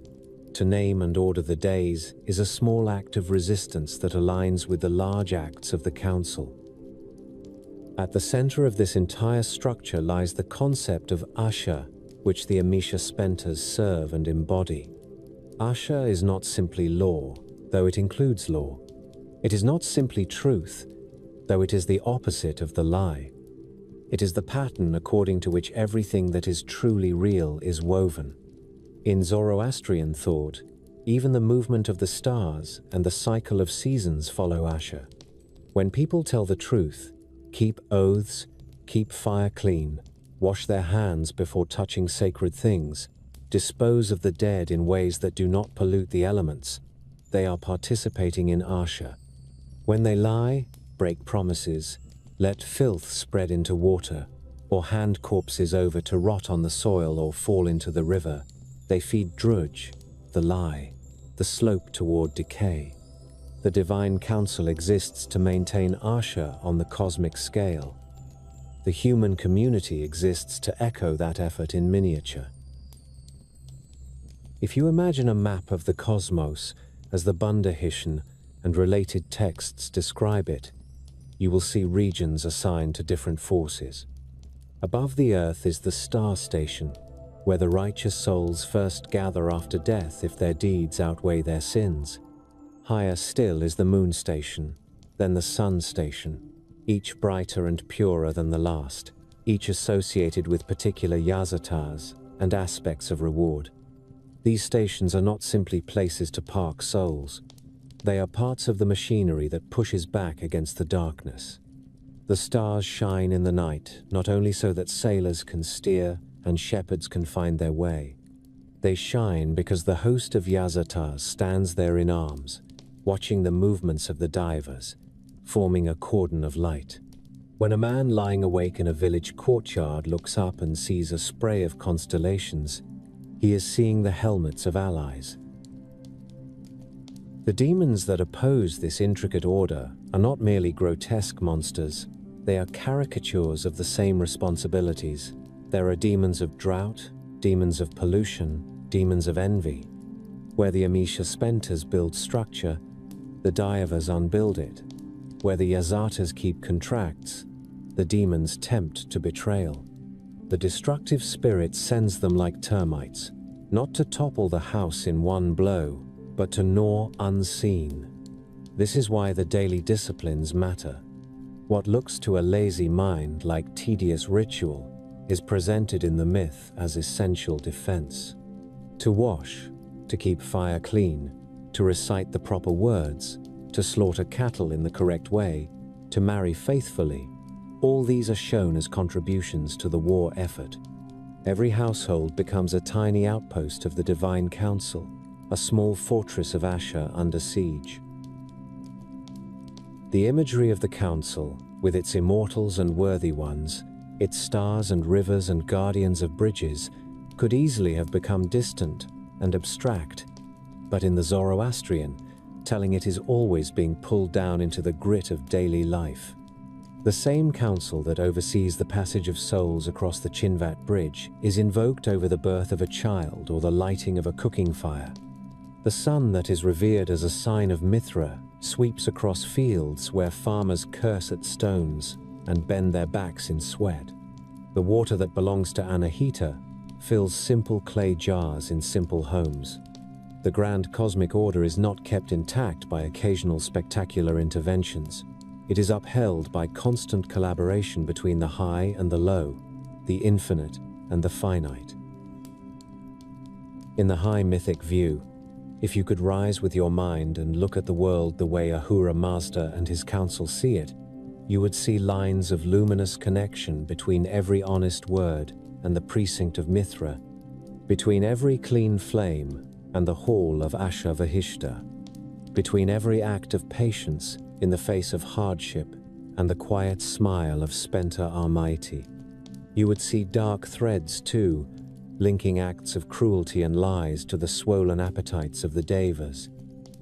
to name and order the days is a small act of resistance that aligns with the large acts of the council. At the center of this entire structure lies the concept of Asha, which the Amisha Spentas serve and embody. Asha is not simply law, though it includes law. It is not simply truth, though it is the opposite of the lie. It is the pattern according to which everything that is truly real is woven. In Zoroastrian thought, even the movement of the stars and the cycle of seasons follow Asha. When people tell the truth, keep oaths, keep fire clean, wash their hands before touching sacred things, dispose of the dead in ways that do not pollute the elements, they are participating in Asha. When they lie, break promises, let filth spread into water, or hand corpses over to rot on the soil or fall into the river, they feed Drudge, the lie, the slope toward decay. The divine council exists to maintain Asha on the cosmic scale. The human community exists to echo that effort in miniature. If you imagine a map of the cosmos as the Bundahishan and related texts describe it, you will see regions assigned to different forces. Above the earth is the star station, where the righteous souls first gather after death if their deeds outweigh their sins. Higher still is the moon station, then the sun station, each brighter and purer than the last, each associated with particular yazatars and aspects of reward. These stations are not simply places to park souls. They are parts of the machinery that pushes back against the darkness. The stars shine in the night, not only so that sailors can steer and shepherds can find their way. They shine because the host of yazatars stands there in arms, watching the movements of the divers, forming a cordon of light. When a man lying awake in a village courtyard looks up and sees a spray of constellations, he is seeing the helmets of allies. The demons that oppose this intricate order are not merely grotesque monsters, they are caricatures of the same responsibilities. There are demons of drought, demons of pollution, demons of envy. Where the Amisha Spentas build structure, the Dayavas unbuild it. Where the Yazatas keep contracts, the demons tempt to betrayal. The destructive spirit sends them like termites, not to topple the house in one blow, but to gnaw unseen. This is why the daily disciplines matter. What looks to a lazy mind like tedious ritual is presented in the myth as essential defense. To wash, to keep fire clean, to recite the proper words, to slaughter cattle in the correct way, to marry faithfully, all these are shown as contributions to the war effort. Every household becomes a tiny outpost of the divine council, a small fortress of Asha under siege. The imagery of the council, with its immortals and worthy ones, its stars and rivers and guardians of bridges, could easily have become distant and abstract, but in the Zoroastrian, telling it is always being pulled down into the grit of daily life. The same council that oversees the passage of souls across the Chinvat Bridge is invoked over the birth of a child or the lighting of a cooking fire. The sun that is revered as a sign of Mithra sweeps across fields where farmers curse at stones and bend their backs in sweat. The water that belongs to Anahita fills simple clay jars in simple homes. The grand cosmic order is not kept intact by occasional spectacular interventions. It is upheld by constant collaboration between the high and the low, the infinite and the finite. In the high mythic view, if you could rise with your mind and look at the world the way Ahura Mazda and his council see it, you would see lines of luminous connection between every honest word and the precinct of Mithra, between every clean flame and the hall of Asha Vahishta, between every act of patience in the face of hardship and the quiet smile of Spenta Almighty. You would see dark threads too, linking acts of cruelty and lies to the swollen appetites of the Devas.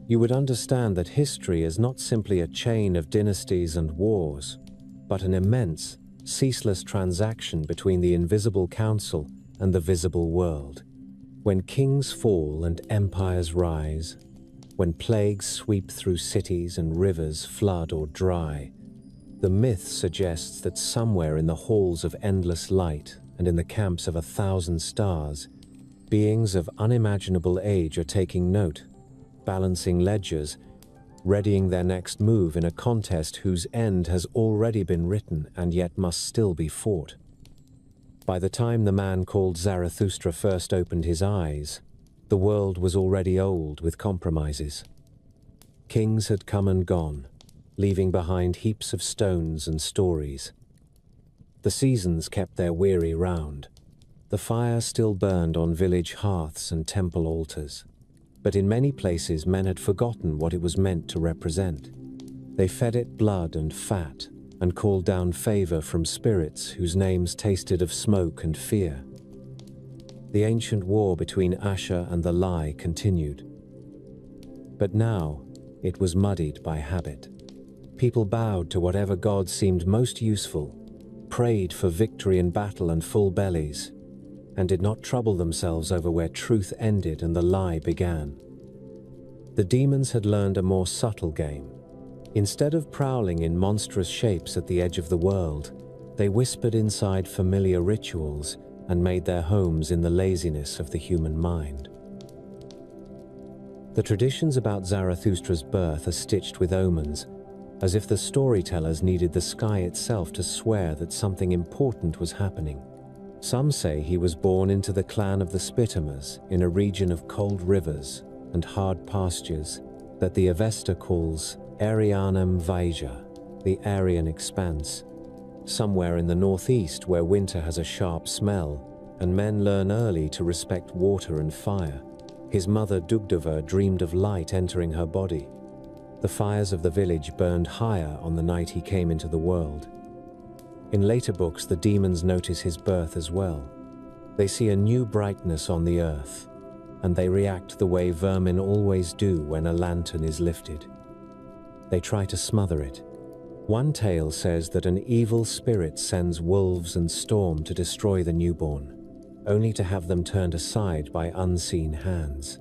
You would understand that history is not simply a chain of dynasties and wars, but an immense, ceaseless transaction between the invisible council and the visible world. When kings fall and empires rise, when plagues sweep through cities and rivers flood or dry, the myth suggests that somewhere in the halls of endless light and in the camps of 1,000 stars, beings of unimaginable age are taking note, balancing ledgers, readying their next move in a contest whose end has already been written and yet must still be fought. By the time the man called Zarathustra first opened his eyes, the world was already old with compromises. Kings had come and gone, leaving behind heaps of stones and stories. The seasons kept their weary round. The fire still burned on village hearths and temple altars. But in many places men had forgotten what it was meant to represent. They fed it blood and fat, and called down favor from spirits whose names tasted of smoke and fear. The ancient war between Asha and the lie continued. But now, it was muddied by habit. People bowed to whatever god seemed most useful, prayed for victory in battle and full bellies, and did not trouble themselves over where truth ended and the lie began. The demons had learned a more subtle game. Instead of prowling in monstrous shapes at the edge of the world, they whispered inside familiar rituals and made their homes in the laziness of the human mind. The traditions about Zarathustra's birth are stitched with omens, as if the storytellers needed the sky itself to swear that something important was happening. Some say he was born into the clan of the Spitamers in a region of cold rivers and hard pastures that the Avesta calls Arianam Vaija, the Aryan expanse, somewhere in the northeast where winter has a sharp smell and men learn early to respect water and fire. His mother Dugdava dreamed of light entering her body. The fires of the village burned higher on the night he came into the world. In later books, the demons notice his birth as well. They see a new brightness on the earth, and they react the way vermin always do when a lantern is lifted. They try to smother it. One tale says that an evil spirit sends wolves and storm to destroy the newborn, only to have them turned aside by unseen hands.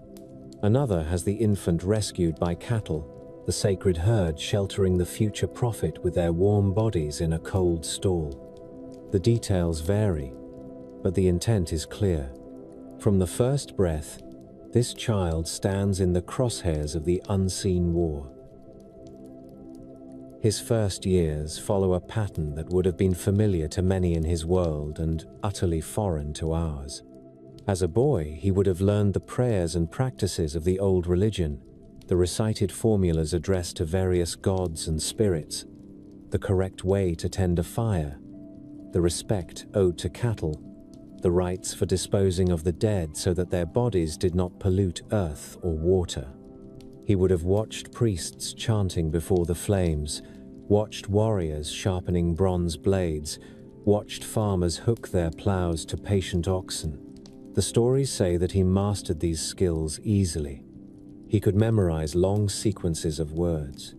Another has the infant rescued by cattle, the sacred herd sheltering the future prophet with their warm bodies in a cold stall. The details vary, but the intent is clear. From the first breath, this child stands in the crosshairs of the unseen war. His first years follow a pattern that would have been familiar to many in his world and utterly foreign to ours. As a boy, he would have learned the prayers and practices of the old religion, the recited formulas addressed to various gods and spirits, the correct way to tend a fire, the respect owed to cattle, the rites for disposing of the dead so that their bodies did not pollute earth or water. He would have watched priests chanting before the flames, watched warriors sharpening bronze blades, watched farmers hook their plows to patient oxen. The stories say that he mastered these skills easily. He could memorize long sequences of words.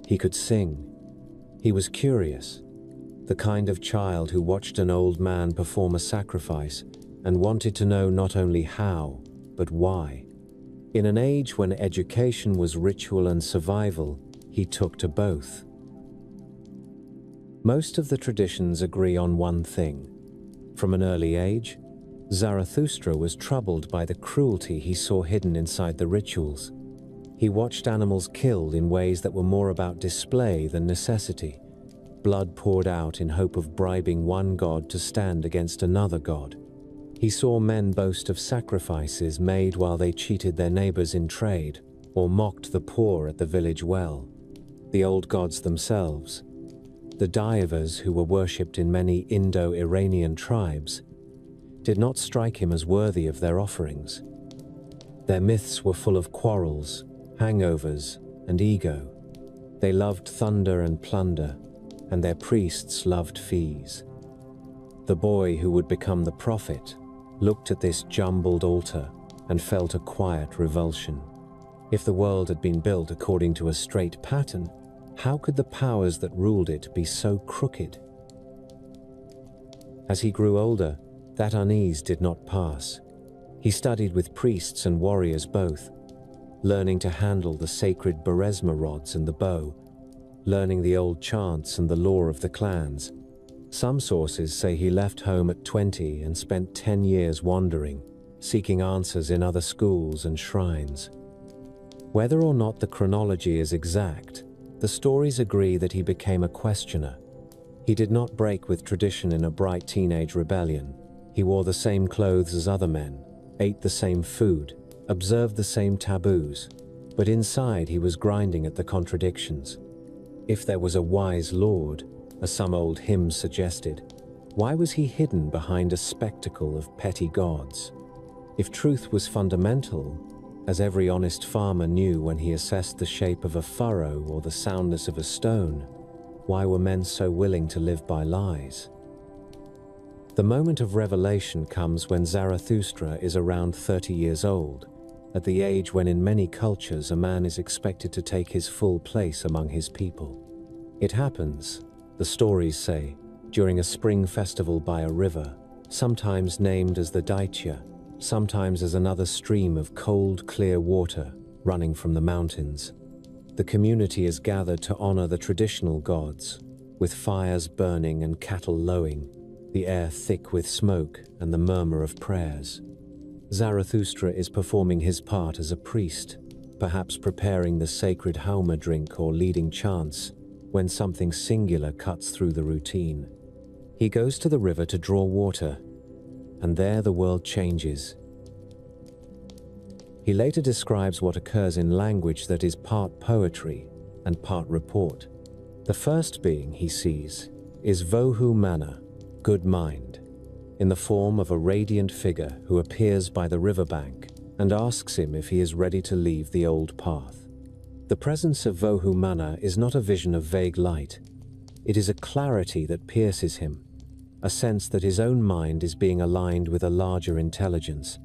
He could sing. He was curious, the kind of child who watched an old man perform a sacrifice and wanted to know not only how, but why. In an age when education was ritual and survival, he took to both. Most of the traditions agree on one thing. From an early age, Zarathustra was troubled by the cruelty he saw hidden inside the rituals. He watched animals killed in ways that were more about display than necessity. Blood poured out in hope of bribing one god to stand against another god. He saw men boast of sacrifices made while they cheated their neighbors in trade, or mocked the poor at the village well. The old gods themselves, the Daivas who were worshipped in many Indo-Iranian tribes, did not strike him as worthy of their offerings. Their myths were full of quarrels, hangovers, and ego. They loved thunder and plunder, and their priests loved fees. The boy who would become the prophet looked at this jumbled altar and felt a quiet revulsion. If the world had been built according to a straight pattern, how could the powers that ruled it be so crooked? As he grew older, that unease did not pass. He studied with priests and warriors both, learning to handle the sacred Beresma rods and the bow, learning the old chants and the lore of the clans. Some sources say he left home at 20 and spent 10 years wandering, seeking answers in other schools and shrines. Whether or not the chronology is exact, the stories agree that he became a questioner. He did not break with tradition in a bright teenage rebellion. He wore the same clothes as other men, ate the same food, observed the same taboos, but inside he was grinding at the contradictions. If there was a wise lord, as some old hymns suggested, why was he hidden behind a spectacle of petty gods? If truth was fundamental, as every honest farmer knew when he assessed the shape of a furrow or the soundness of a stone, why were men so willing to live by lies? The moment of revelation comes when Zarathustra is around 30 years old, at the age when in many cultures a man is expected to take his full place among his people. It happens, the stories say, during a spring festival by a river, sometimes named as the Daitya, sometimes as another stream of cold, clear water running from the mountains. The community is gathered to honor the traditional gods, with fires burning and cattle lowing, the air thick with smoke and the murmur of prayers. Zarathustra is performing his part as a priest, perhaps preparing the sacred Hauma drink or leading chants, when something singular cuts through the routine. He goes to the river to draw water, and there the world changes. He later describes what occurs in language that is part poetry and part report. The first being he sees is Vohu Mana, good mind, in the form of a radiant figure who appears by the riverbank and asks him if he is ready to leave the old path. The presence of Vohu Mana is not a vision of vague light. It is a clarity that pierces him, a sense that his own mind is being aligned with a larger intelligence.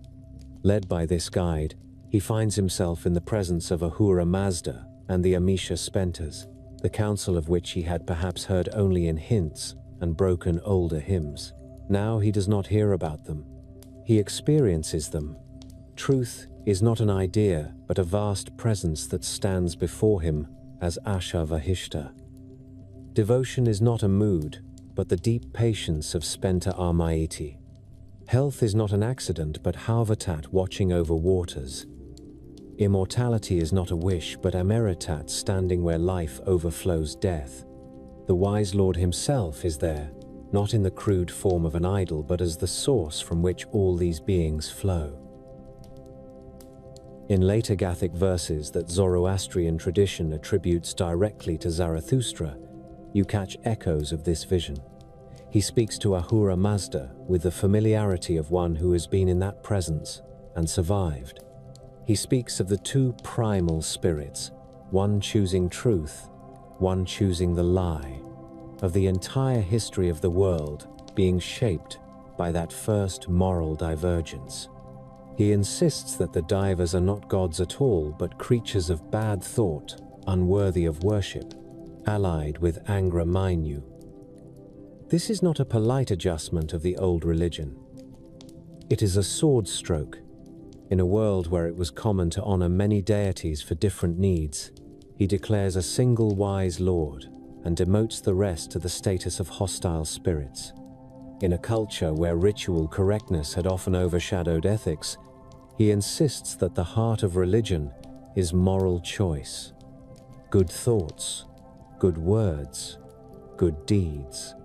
Led by this guide, he finds himself in the presence of Ahura Mazda and the Amisha Spenters, the counsel of which he had perhaps heard only in hints and broken older hymns. Now he does not hear about them. He experiences them. Truth is not an idea, but a vast presence that stands before him as Asha Vahishta. Devotion is not a mood, but the deep patience of Spenta Armaiti. Health is not an accident, but Halvatat watching over waters. Immortality is not a wish, but Ameritat standing where life overflows death. The wise Lord himself is there, not in the crude form of an idol, but as the source from which all these beings flow. In later Gathic verses that Zoroastrian tradition attributes directly to Zarathustra, you catch echoes of this vision. He speaks to Ahura Mazda with the familiarity of one who has been in that presence and survived. He speaks of the two primal spirits, one choosing truth, one choosing the lie, of the entire history of the world being shaped by that first moral divergence. He insists that the Daivas are not gods at all, but creatures of bad thought, unworthy of worship, allied with Angra Mainyu. This is not a polite adjustment of the old religion. It is a sword stroke. In a world where it was common to honor many deities for different needs, he declares a single wise lord and demotes the rest to the status of hostile spirits. In a culture where ritual correctness had often overshadowed ethics, he insists that the heart of religion is moral choice. Good thoughts, good words, good deeds.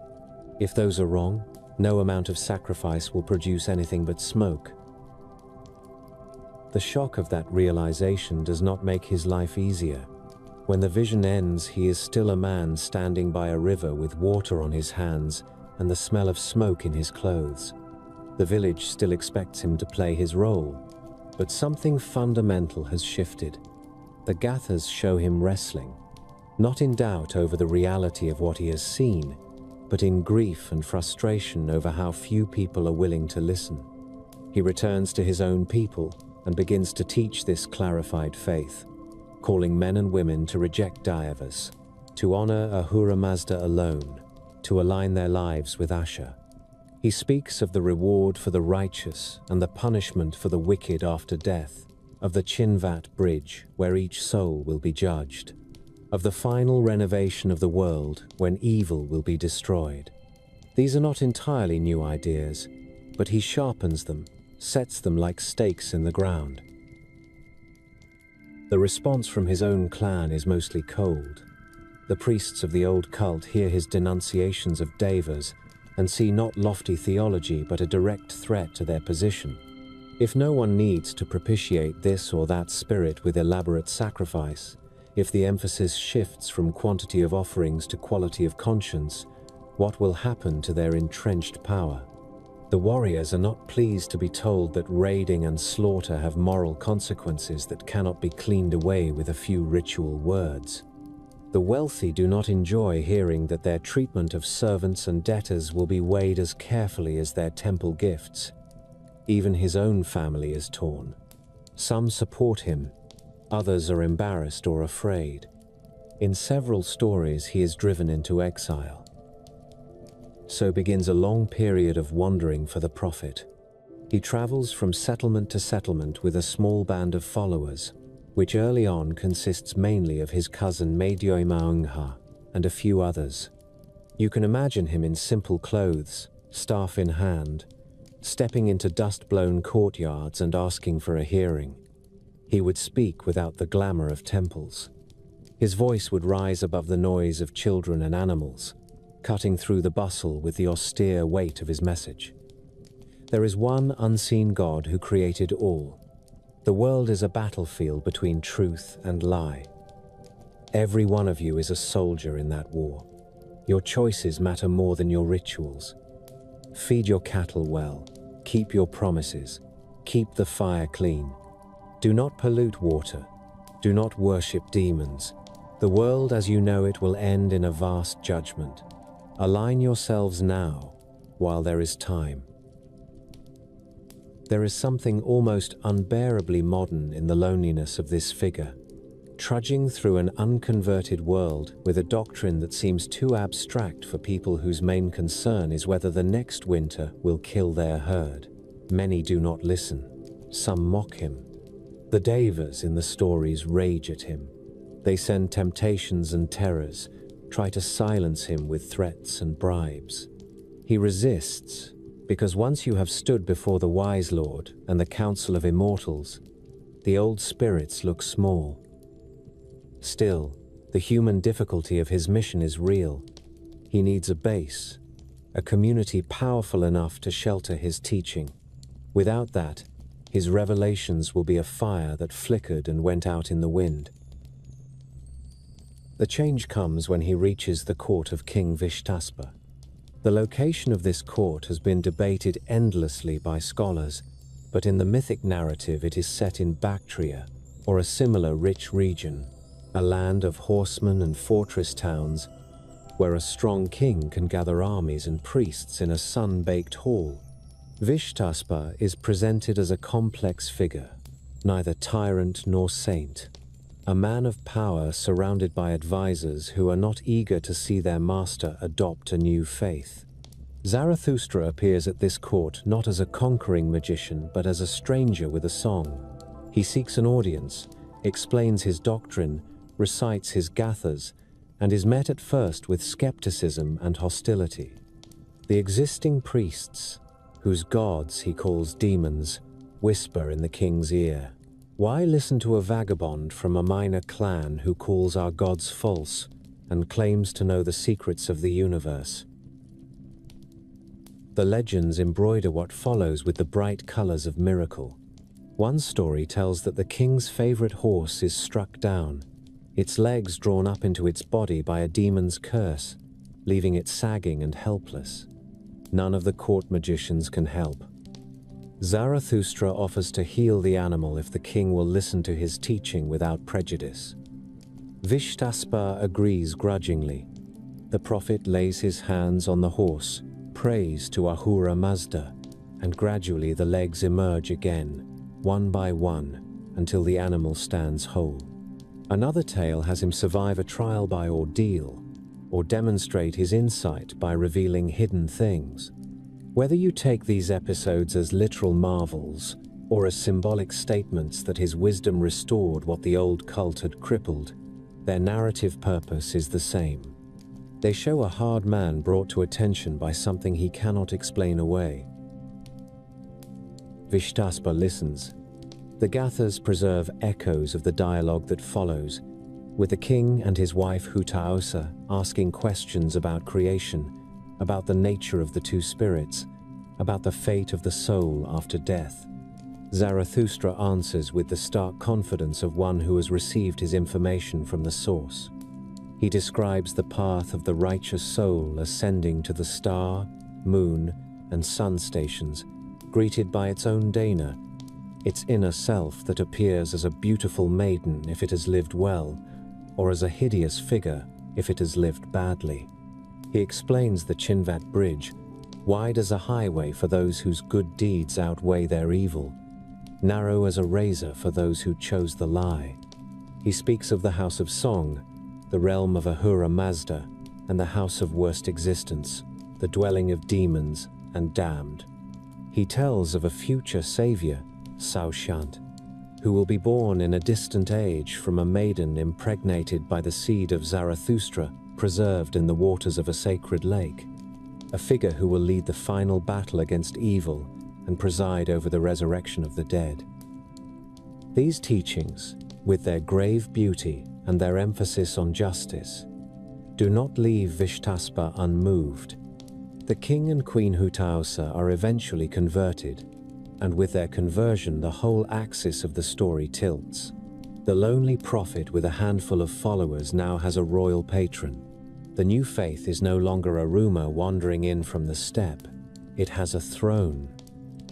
If those are wrong, no amount of sacrifice will produce anything but smoke. The shock of that realization does not make his life easier. When the vision ends, he is still a man standing by a river with water on his hands and the smell of smoke in his clothes. The village still expects him to play his role, but something fundamental has shifted. The Gathas show him wrestling, not in doubt over the reality of what he has seen, but in grief and frustration over how few people are willing to listen. He returns to his own people and begins to teach this clarified faith, calling men and women to reject Daivas, to honor Ahura Mazda alone, to align their lives with Asha. He speaks of the reward for the righteous and the punishment for the wicked after death, of the Chinvat bridge where each soul will be judged, of the final renovation of the world when evil will be destroyed. These are not entirely new ideas, but he sharpens them, sets them like stakes in the ground. The response from his own clan is mostly cold. The priests of the old cult hear his denunciations of devas and see not lofty theology but a direct threat to their position. If no one needs to propitiate this or that spirit with elaborate sacrifice, if the emphasis shifts from quantity of offerings to quality of conscience, what will happen to their entrenched power? The warriors are not pleased to be told that raiding and slaughter have moral consequences that cannot be cleaned away with a few ritual words. The wealthy do not enjoy hearing that their treatment of servants and debtors will be weighed as carefully as their temple gifts. Even his own family is torn. Some support him, others are embarrassed or afraid. In several stories, he is driven into exile. So begins a long period of wandering for the prophet. He travels from settlement to settlement with a small band of followers, which early on consists mainly of his cousin Meidyo Maungha and a few others. You can imagine him in simple clothes, staff in hand, stepping into dust-blown courtyards and asking for a hearing. He would speak without the glamour of temples. His voice would rise above the noise of children and animals, cutting through the bustle with the austere weight of his message. There is one unseen God who created all. The world is a battlefield between truth and lie. Every one of you is a soldier in that war. Your choices matter more than your rituals. Feed your cattle well, keep your promises, keep the fire clean. Do not pollute water, do not worship demons. The world as you know it will end in a vast judgment. Align yourselves now, while there is time. There is something almost unbearably modern in the loneliness of this figure, trudging through an unconverted world with a doctrine that seems too abstract for people whose main concern is whether the next winter will kill their herd. Many do not listen. Some mock him. The devas in the stories rage at him. They send temptations and terrors, try to silence him with threats and bribes. He resists, because once you have stood before the wise Lord and the council of immortals, the old spirits look small. Still, the human difficulty of his mission is real. He needs a base, a community powerful enough to shelter his teaching. Without that, his revelations will be a fire that flickered and went out in the wind. The change comes when he reaches the court of King Vishtaspa. The location of this court has been debated endlessly by scholars, but in the mythic narrative it is set in Bactria, or a similar rich region, a land of horsemen and fortress towns, where a strong king can gather armies and priests in a sun-baked hall. Vishtaspa is presented as a complex figure, neither tyrant nor saint. A man of power surrounded by advisors who are not eager to see their master adopt a new faith. Zarathustra appears at this court not as a conquering magician, but as a stranger with a song. He seeks an audience, explains his doctrine, recites his gathas, and is met at first with skepticism and hostility. The existing priests, whose gods he calls demons, whisper in the king's ear, "Why listen to a vagabond from a minor clan who calls our gods false and claims to know the secrets of the universe?" The legends embroider what follows with the bright colors of miracle. One story tells that the king's favorite horse is struck down, its legs drawn up into its body by a demon's curse, leaving it sagging and helpless. None of the court magicians can help. Zarathustra offers to heal the animal if the king will listen to his teaching without prejudice. Vishtaspa agrees grudgingly. The prophet lays his hands on the horse, prays to Ahura Mazda, and gradually the legs emerge again, one by one, until the animal stands whole. Another tale has him survive a trial by ordeal, or demonstrate his insight by revealing hidden things. Whether you take these episodes as literal marvels, or as symbolic statements that his wisdom restored what the old cult had crippled, their narrative purpose is the same. They show a hard man brought to attention by something he cannot explain away. Vishtaspa listens. The Gathas preserve echoes of the dialogue that follows, with the king and his wife Hutaosa asking questions about creation, about the nature of the two spirits, about the fate of the soul after death. Zarathustra answers with the stark confidence of one who has received his information from the source. He describes the path of the righteous soul ascending to the star, moon, and sun stations, greeted by its own Dana, its inner self that appears as a beautiful maiden if it has lived well, or as a hideous figure if it has lived badly. He explains the Chinvat Bridge, wide as a highway for those whose good deeds outweigh their evil, narrow as a razor for those who chose the lie. He speaks of the House of Song, the realm of Ahura Mazda, and the House of Worst Existence, the dwelling of demons and damned. He tells of a future savior, Saushant, who will be born in a distant age from a maiden impregnated by the seed of Zarathustra, preserved in the waters of a sacred lake, a figure who will lead the final battle against evil and preside over the resurrection of the dead. These teachings, with their grave beauty and their emphasis on justice, do not leave Vishtaspa unmoved. The king and queen Hutaosa are eventually converted, and with their conversion the whole axis of the story tilts. The lonely prophet with a handful of followers now has a royal patron. The new faith is no longer a rumor wandering in from the steppe. It has a throne.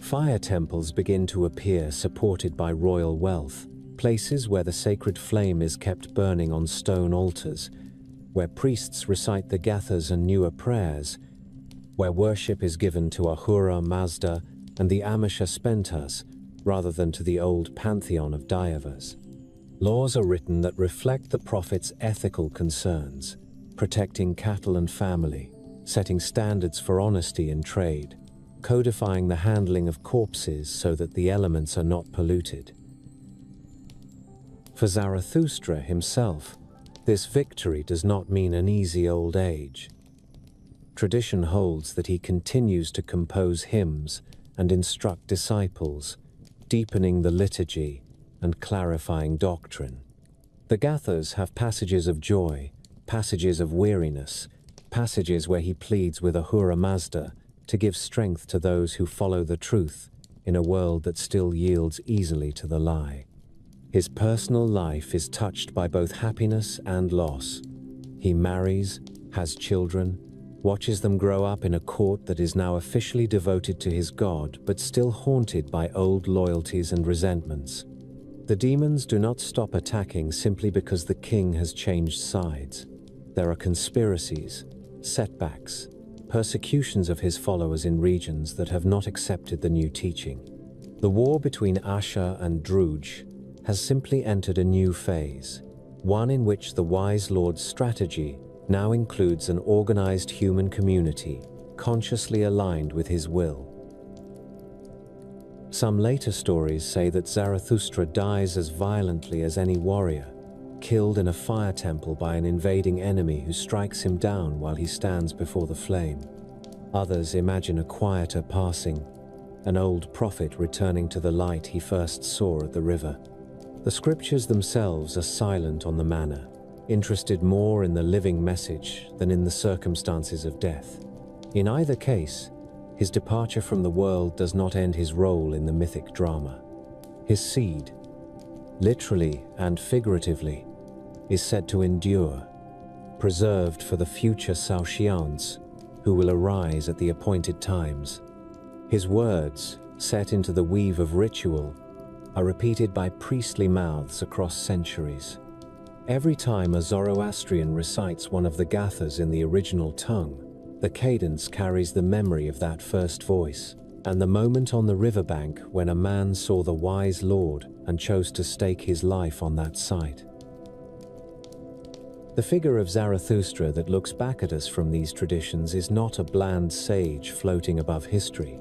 Fire temples begin to appear supported by royal wealth, places where the sacred flame is kept burning on stone altars, where priests recite the gathas and newer prayers, where worship is given to Ahura Mazda and the Amishaspentas rather than to the old pantheon of Dayavas. Laws are written that reflect the prophet's ethical concerns, protecting cattle and family, setting standards for honesty in trade, codifying the handling of corpses so that the elements are not polluted. For Zarathustra himself, this victory does not mean an easy old age. Tradition holds that he continues to compose hymns and instruct disciples, deepening the liturgy and clarifying doctrine. The Gathas have passages of joy, passages of weariness, passages where he pleads with Ahura Mazda to give strength to those who follow the truth in a world that still yields easily to the lie. His personal life is touched by both happiness and loss. He marries, has children, watches them grow up in a court that is now officially devoted to his god, but still haunted by old loyalties and resentments. The demons do not stop attacking simply because the king has changed sides. There are conspiracies, setbacks, persecutions of his followers in regions that have not accepted the new teaching. The war between Asha and Druj has simply entered a new phase, one in which the wise lord's strategy now includes an organized human community, consciously aligned with his will. Some later stories say that Zarathustra dies as violently as any warrior, killed in a fire temple by an invading enemy who strikes him down while he stands before the flame. Others imagine a quieter passing, an old prophet returning to the light he first saw at the river. The scriptures themselves are silent on the manner, interested more in the living message than in the circumstances of death. In either case, his departure from the world does not end his role in the mythic drama. His seed, literally and figuratively, is said to endure, preserved for the future Saoshyants, who will arise at the appointed times. His words, set into the weave of ritual, are repeated by priestly mouths across centuries. Every time a Zoroastrian recites one of the gathas in the original tongue, the cadence carries the memory of that first voice, and the moment on the riverbank when a man saw the wise Lord and chose to stake his life on that site. The figure of Zarathustra that looks back at us from these traditions is not a bland sage floating above history.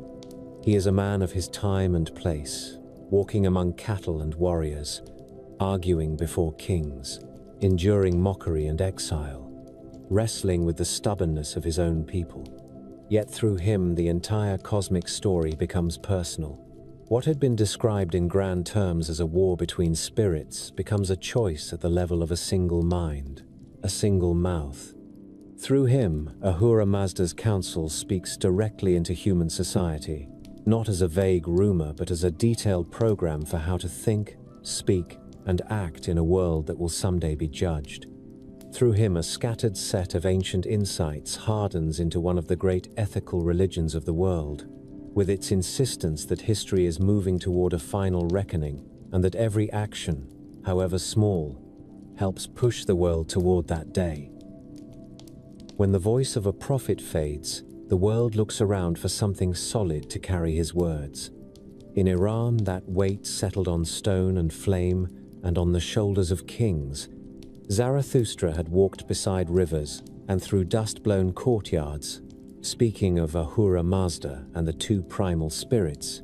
He is a man of his time and place, walking among cattle and warriors, arguing before kings, enduring mockery and exile, wrestling with the stubbornness of his own people. Yet through him, the entire cosmic story becomes personal. What had been described in grand terms as a war between spirits becomes a choice at the level of a single mind, a single mouth. Through him, Ahura Mazda's counsel speaks directly into human society, not as a vague rumor, but as a detailed program for how to think, speak, and act in a world that will someday be judged. Through him, a scattered set of ancient insights hardens into one of the great ethical religions of the world, with its insistence that history is moving toward a final reckoning, and that every action, however small, helps push the world toward that day. When the voice of a prophet fades, the world looks around for something solid to carry his words. In Iran, that weight settled on stone and flame and on the shoulders of kings. Zarathustra had walked beside rivers and through dust-blown courtyards, speaking of Ahura Mazda and the two primal spirits,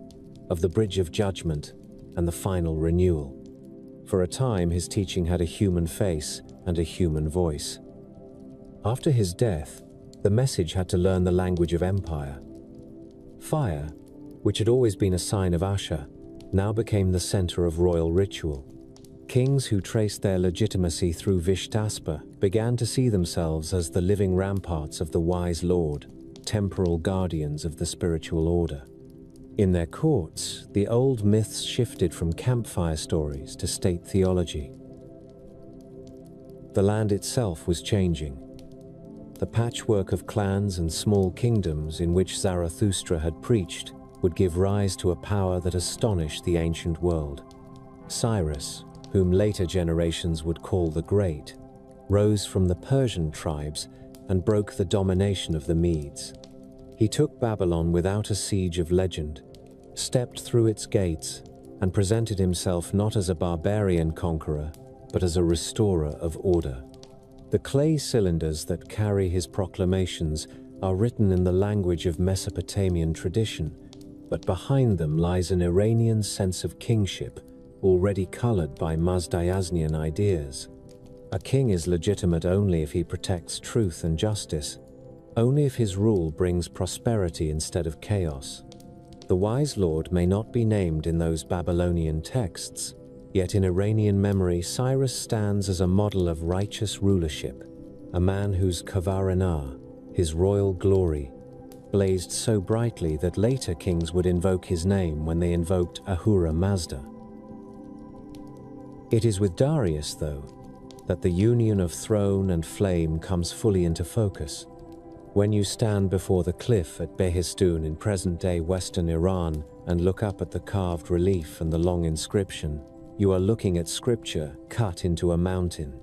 of the bridge of judgment and the final renewal. For a time, his teaching had a human face and a human voice. After his death, the message had to learn the language of empire. Fire, which had always been a sign of Asha, now became the center of royal ritual. Kings who traced their legitimacy through Vishtaspa began to see themselves as the living ramparts of the wise Lord, temporal guardians of the spiritual order. In their courts, the old myths shifted from campfire stories to state theology. The land itself was changing. The patchwork of clans and small kingdoms in which Zarathustra had preached would give rise to a power that astonished the ancient world. Cyrus, whom later generations would call the Great, rose from the Persian tribes and broke the domination of the Medes. He took Babylon without a siege of legend, stepped through its gates, and presented himself not as a barbarian conqueror, but as a restorer of order. The clay cylinders that carry his proclamations are written in the language of Mesopotamian tradition, but behind them lies an Iranian sense of kingship, already colored by Mazdayaznian ideas. A king is legitimate only if he protects truth and justice, only if his rule brings prosperity instead of chaos. The wise lord may not be named in those Babylonian texts, yet in Iranian memory Cyrus stands as a model of righteous rulership, a man whose Kavaranah, his royal glory, blazed so brightly that later kings would invoke his name when they invoked Ahura Mazda. It is with Darius, though, that the union of throne and flame comes fully into focus. When you stand before the cliff at Behistun in present-day Western Iran and look up at the carved relief and the long inscription, you are looking at scripture cut into a mountain.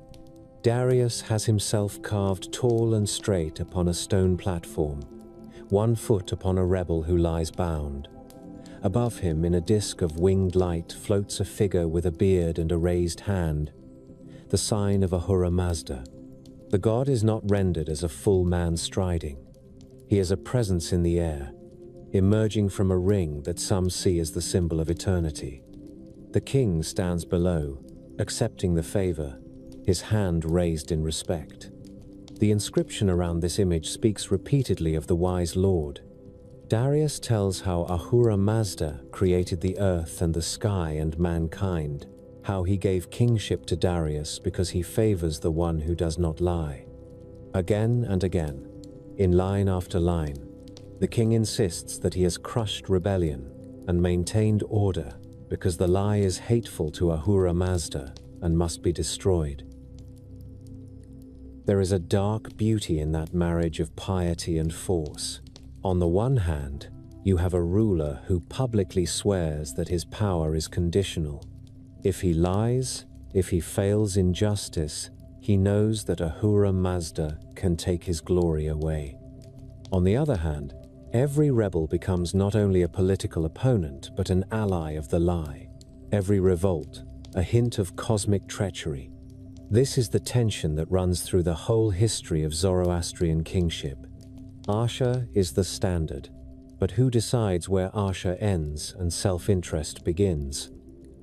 Darius has himself carved tall and straight upon a stone platform, 1 foot upon a rebel who lies bound. Above him, in a disk of winged light, floats a figure with a beard and a raised hand, the sign of Ahura Mazda. The god is not rendered as a full man striding. He is a presence in the air, emerging from a ring that some see as the symbol of eternity. The king stands below, accepting the favor, his hand raised in respect. The inscription around this image speaks repeatedly of the wise Lord. Darius tells how Ahura Mazda created the earth and the sky and mankind, how he gave kingship to Darius because he favors the one who does not lie. Again and again, in line after line, the king insists that he has crushed rebellion and maintained order because the lie is hateful to Ahura Mazda and must be destroyed. There is a dark beauty in that marriage of piety and force. On the one hand, you have a ruler who publicly swears that his power is conditional. If he lies, if he fails in justice, he knows that Ahura Mazda can take his glory away. On the other hand, every rebel becomes not only a political opponent, but an ally of the lie. Every revolt, a hint of cosmic treachery. This is the tension that runs through the whole history of Zoroastrian kingship. Asha is the standard, but who decides where Asha ends and self-interest begins?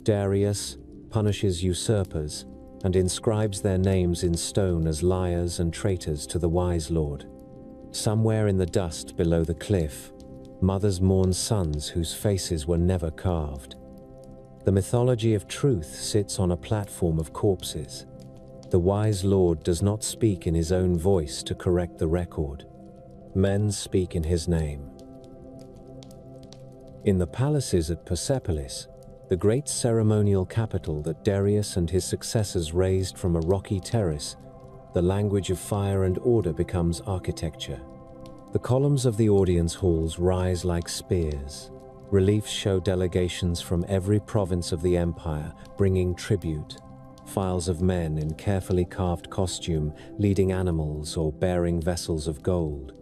Darius punishes usurpers and inscribes their names in stone as liars and traitors to the wise Lord. Somewhere in the dust below the cliff, mothers mourn sons whose faces were never carved. The mythology of truth sits on a platform of corpses. The wise Lord does not speak in his own voice to correct the record. Men speak in his name. In the palaces at Persepolis, the great ceremonial capital that Darius and his successors raised from a rocky terrace, the language of fire and order becomes architecture. The columns of the audience halls rise like spears. Reliefs show delegations from every province of the empire bringing tribute. Files of men in carefully carved costume, leading animals or bearing vessels of gold.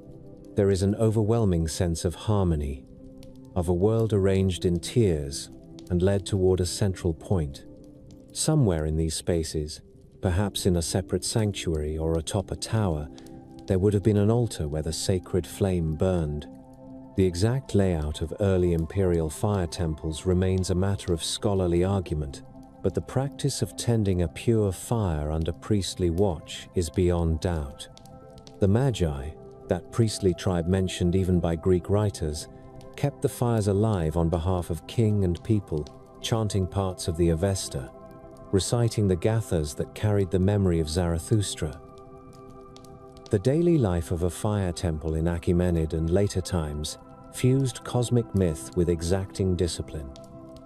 There is an overwhelming sense of harmony, of a world arranged in tiers and led toward a central point. Somewhere in these spaces, perhaps in a separate sanctuary or atop a tower, there would have been an altar where the sacred flame burned. The exact layout of early imperial fire temples remains a matter of scholarly argument, but the practice of tending a pure fire under priestly watch is beyond doubt. The Magi, that priestly tribe mentioned even by Greek writers, kept the fires alive on behalf of king and people, chanting parts of the Avesta, reciting the gathas that carried the memory of Zarathustra. The daily life of a fire temple in Achaemenid and later times fused cosmic myth with exacting discipline.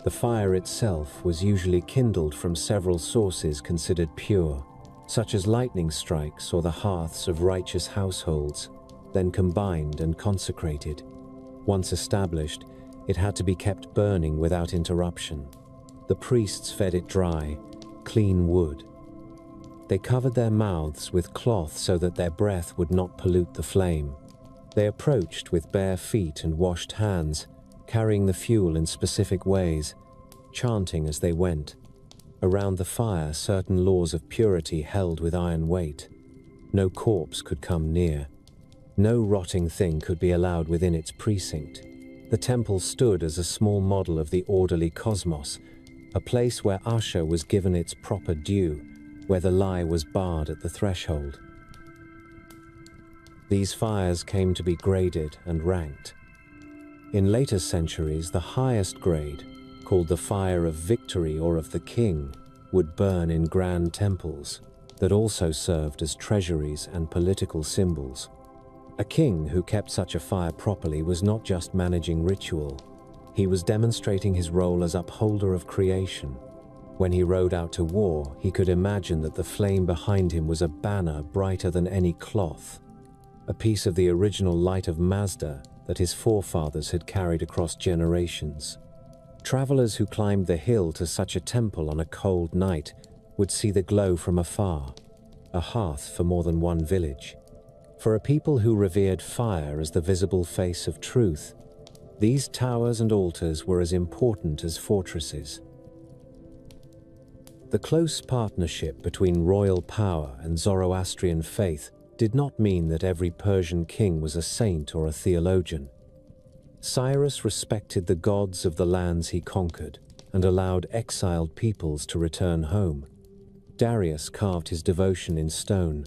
The fire itself was usually kindled from several sources considered pure, such as lightning strikes or the hearths of righteous households, then combined and consecrated. Once established, it had to be kept burning without interruption. The priests fed it dry, clean wood. They covered their mouths with cloth so that their breath would not pollute the flame. They approached with bare feet and washed hands, carrying the fuel in specific ways, chanting as they went. Around the fire, certain laws of purity held with iron weight. No corpse could come near. No rotting thing could be allowed within its precinct. The temple stood as a small model of the orderly cosmos, a place where Asha was given its proper due, where the lie was barred at the threshold. These fires came to be graded and ranked. In later centuries, the highest grade, called the fire of victory or of the king, would burn in grand temples that also served as treasuries and political symbols. A king who kept such a fire properly was not just managing ritual. He was demonstrating his role as upholder of creation. When he rode out to war, he could imagine that the flame behind him was a banner brighter than any cloth, a piece of the original light of Mazda that his forefathers had carried across generations. Travelers who climbed the hill to such a temple on a cold night would see the glow from afar, a hearth for more than one village. For a people who revered fire as the visible face of truth, these towers and altars were as important as fortresses. The close partnership between royal power and Zoroastrian faith did not mean that every Persian king was a saint or a theologian. Cyrus respected the gods of the lands he conquered and allowed exiled peoples to return home. Darius carved his devotion in stone.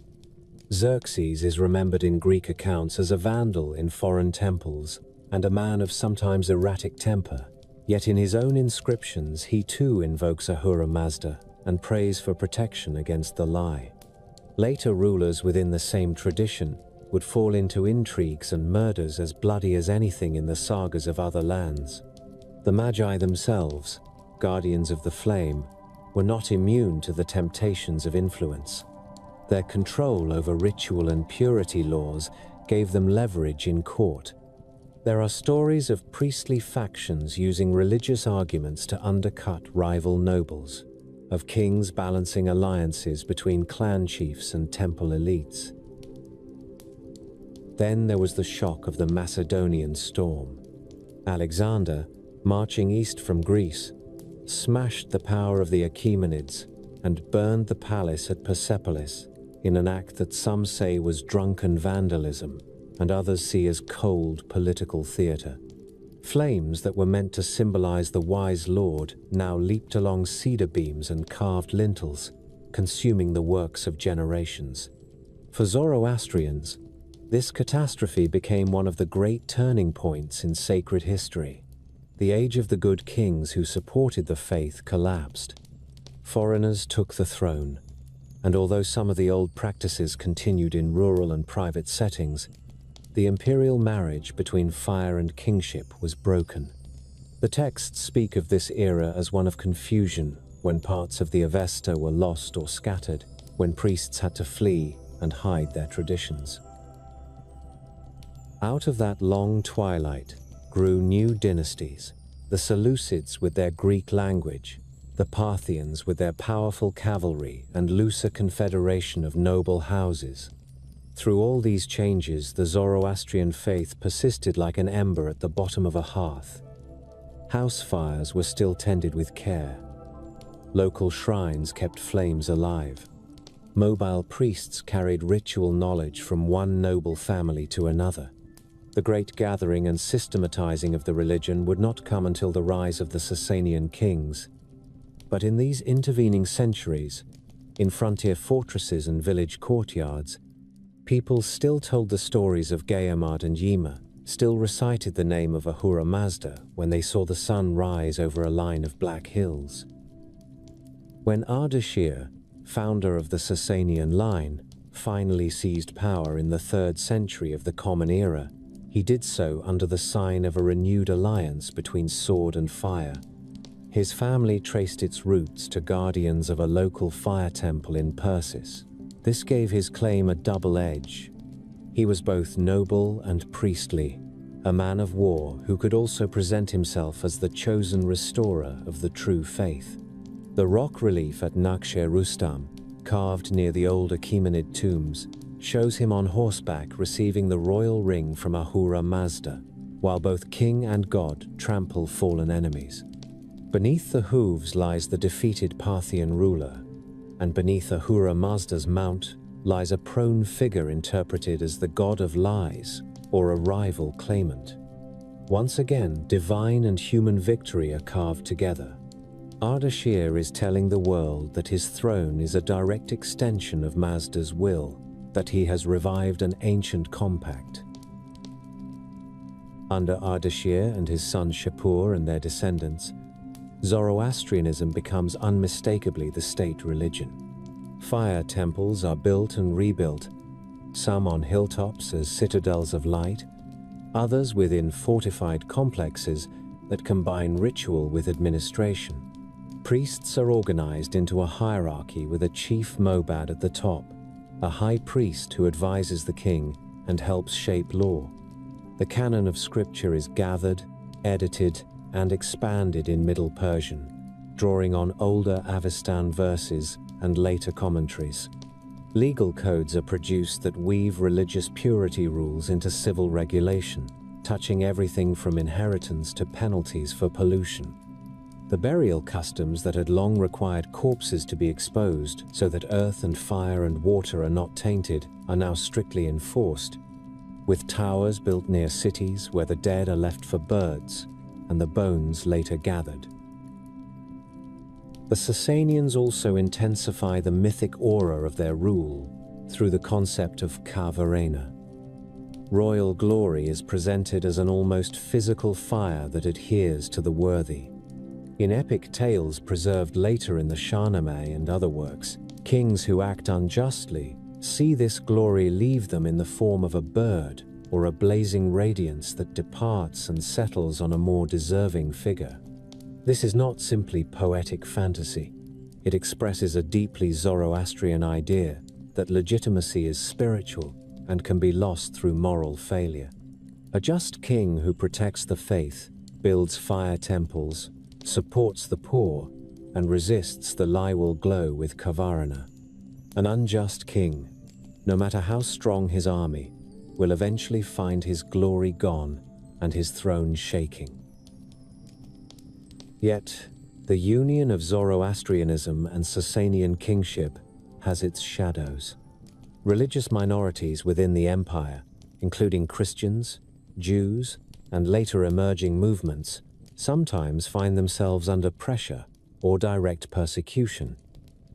Xerxes is remembered in Greek accounts as a vandal in foreign temples and a man of sometimes erratic temper. Yet in his own inscriptions, he too invokes Ahura Mazda and prays for protection against the lie. Later rulers within the same tradition would fall into intrigues and murders as bloody as anything in the sagas of other lands. The Magi themselves, guardians of the flame, were not immune to the temptations of influence. Their control over ritual and purity laws gave them leverage in court. There are stories of priestly factions using religious arguments to undercut rival nobles, of kings balancing alliances between clan chiefs and temple elites. Then there was the shock of the Macedonian storm. Alexander, marching east from Greece, smashed the power of the Achaemenids and burned the palace at Persepolis in an act that some say was drunken vandalism and others see as cold political theater. Flames that were meant to symbolize the wise lord now leaped along cedar beams and carved lintels, consuming the works of generations. For Zoroastrians, this catastrophe became one of the great turning points in sacred history. The age of the good kings who supported the faith collapsed. Foreigners took the throne, and although some of the old practices continued in rural and private settings, the imperial marriage between fire and kingship was broken. The texts speak of this era as one of confusion, when parts of the Avesta were lost or scattered, when priests had to flee and hide their traditions. Out of that long twilight grew new dynasties, the Seleucids with their Greek language, the Parthians with their powerful cavalry and looser confederation of noble houses. Through all these changes, the Zoroastrian faith persisted like an ember at the bottom of a hearth. House fires were still tended with care. Local shrines kept flames alive. Mobile priests carried ritual knowledge from one noble family to another. The great gathering and systematizing of the religion would not come until the rise of the Sasanian kings. But in these intervening centuries, in frontier fortresses and village courtyards, people still told the stories of Gayamad and Yima, still recited the name of Ahura Mazda when they saw the sun rise over a line of black hills. When Ardashir, founder of the Sasanian line, finally seized power in the 3rd century of the Common Era, he did so under the sign of a renewed alliance between sword and fire. His family traced its roots to guardians of a local fire temple in Persis. This gave his claim a double edge. He was both noble and priestly, a man of war who could also present himself as the chosen restorer of the true faith. The rock relief at Nakhshe Rustam, carved near the old Achaemenid tombs, shows him on horseback receiving the royal ring from Ahura Mazda, while both king and god trample fallen enemies. Beneath the hooves lies the defeated Parthian ruler, and beneath Ahura Mazda's mount lies a prone figure interpreted as the god of lies or a rival claimant. Once again, divine and human victory are carved together. Ardashir is telling the world that his throne is a direct extension of Mazda's will, that he has revived an ancient compact. Under Ardashir and his son Shapur and their descendants, Zoroastrianism becomes unmistakably the state religion. Fire temples are built and rebuilt, some on hilltops as citadels of light, others within fortified complexes that combine ritual with administration. Priests are organized into a hierarchy with a chief Mobad at the top, a high priest who advises the king and helps shape law. The canon of scripture is gathered, edited, and expanded in Middle Persian, drawing on older Avestan verses and later commentaries. Legal codes are produced that weave religious purity rules into civil regulation, touching everything from inheritance to penalties for pollution. The burial customs that had long required corpses to be exposed so that earth and fire and water are not tainted are now strictly enforced, with towers built near cities where the dead are left for birds and the bones later gathered. The Sasanians also intensify the mythic aura of their rule through the concept of Ka-Varena. Royal glory is presented as an almost physical fire that adheres to the worthy. In epic tales preserved later in the Shahnameh and other works, kings who act unjustly see this glory leave them in the form of a bird or a blazing radiance that departs and settles on a more deserving figure. This is not simply poetic fantasy. It expresses a deeply Zoroastrian idea that legitimacy is spiritual and can be lost through moral failure. A just king who protects the faith, builds fire temples, supports the poor, and resists the lie will glow with Ka-Varena. An unjust king, no matter how strong his army, will eventually find his glory gone and his throne shaking. Yet, the union of Zoroastrianism and Sasanian kingship has its shadows. Religious minorities within the empire, including Christians, Jews, and later emerging movements, sometimes find themselves under pressure or direct persecution,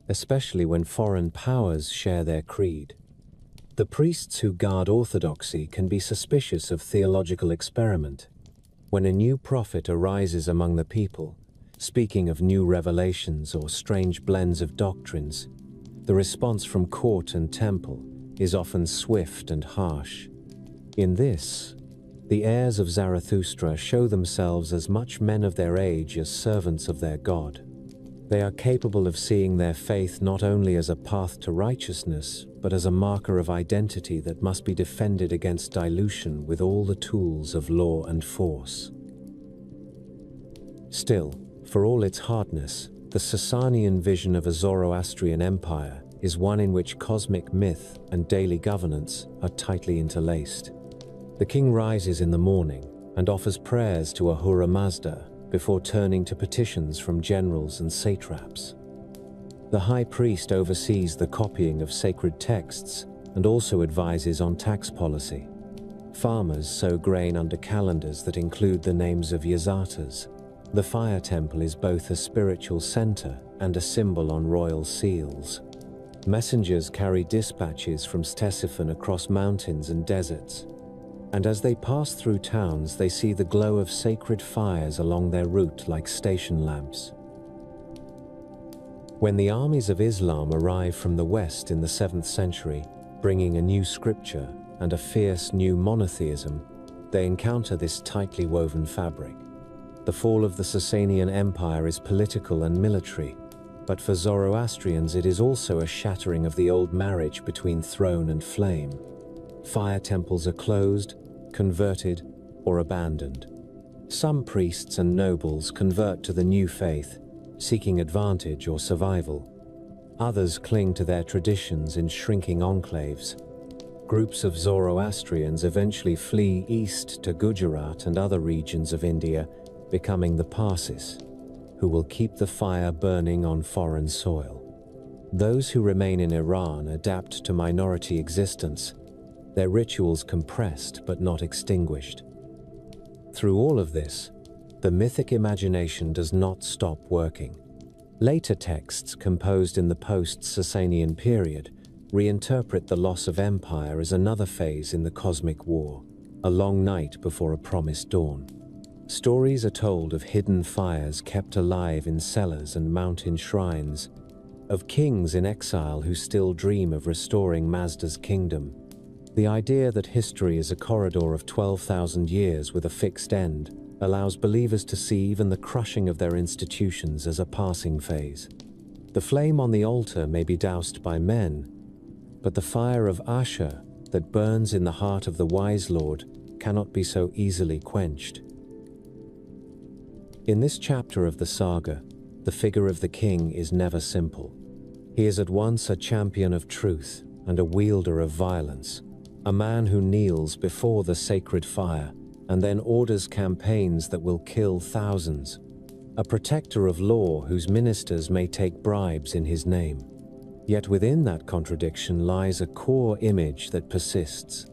especially when foreign powers share their creed. The priests who guard orthodoxy can be suspicious of theological experiment. When a new prophet arises among the people, speaking of new revelations or strange blends of doctrines, the response from court and temple is often swift and harsh. In this, the heirs of Zarathustra show themselves as much men of their age as servants of their God. They are capable of seeing their faith not only as a path to righteousness, but as a marker of identity that must be defended against dilution with all the tools of law and force. Still, for all its hardness, the Sasanian vision of a Zoroastrian empire is one in which cosmic myth and daily governance are tightly interlaced. The king rises in the morning and offers prayers to Ahura Mazda before turning to petitions from generals and satraps. The high priest oversees the copying of sacred texts and also advises on tax policy. Farmers sow grain under calendars that include the names of Yazatas. The fire temple is both a spiritual center and a symbol on royal seals. Messengers carry dispatches from Ctesiphon across mountains and deserts, and as they pass through towns, they see the glow of sacred fires along their route like station lamps. When the armies of Islam arrive from the west in the 7th century, bringing a new scripture and a fierce new monotheism, they encounter this tightly woven fabric. The fall of the Sasanian Empire is political and military, but for Zoroastrians it is also a shattering of the old marriage between throne and flame. Fire temples are closed, converted, or abandoned. Some priests and nobles convert to the new faith, seeking advantage or survival. Others cling to their traditions in shrinking enclaves. Groups of Zoroastrians eventually flee east to Gujarat and other regions of India, becoming the Parsis, who will keep the fire burning on foreign soil. Those who remain in Iran adapt to minority existence, their rituals compressed but not extinguished. Through all of this, the mythic imagination does not stop working. Later texts composed in the post-Sasanian period reinterpret the loss of empire as another phase in the cosmic war, a long night before a promised dawn. Stories are told of hidden fires kept alive in cellars and mountain shrines, of kings in exile who still dream of restoring Mazda's kingdom. The idea that history is a corridor of 12,000 years with a fixed end allows believers to see even the crushing of their institutions as a passing phase. The flame on the altar may be doused by men, but the fire of Asher that burns in the heart of the wise lord cannot be so easily quenched. In this chapter of the saga, the figure of the king is never simple. He is at once a champion of truth and a wielder of violence, a man who kneels before the sacred fire and then orders campaigns that will kill thousands. a protector of law whose ministers may take bribes in his name. Yet within that contradiction lies a core image that persists.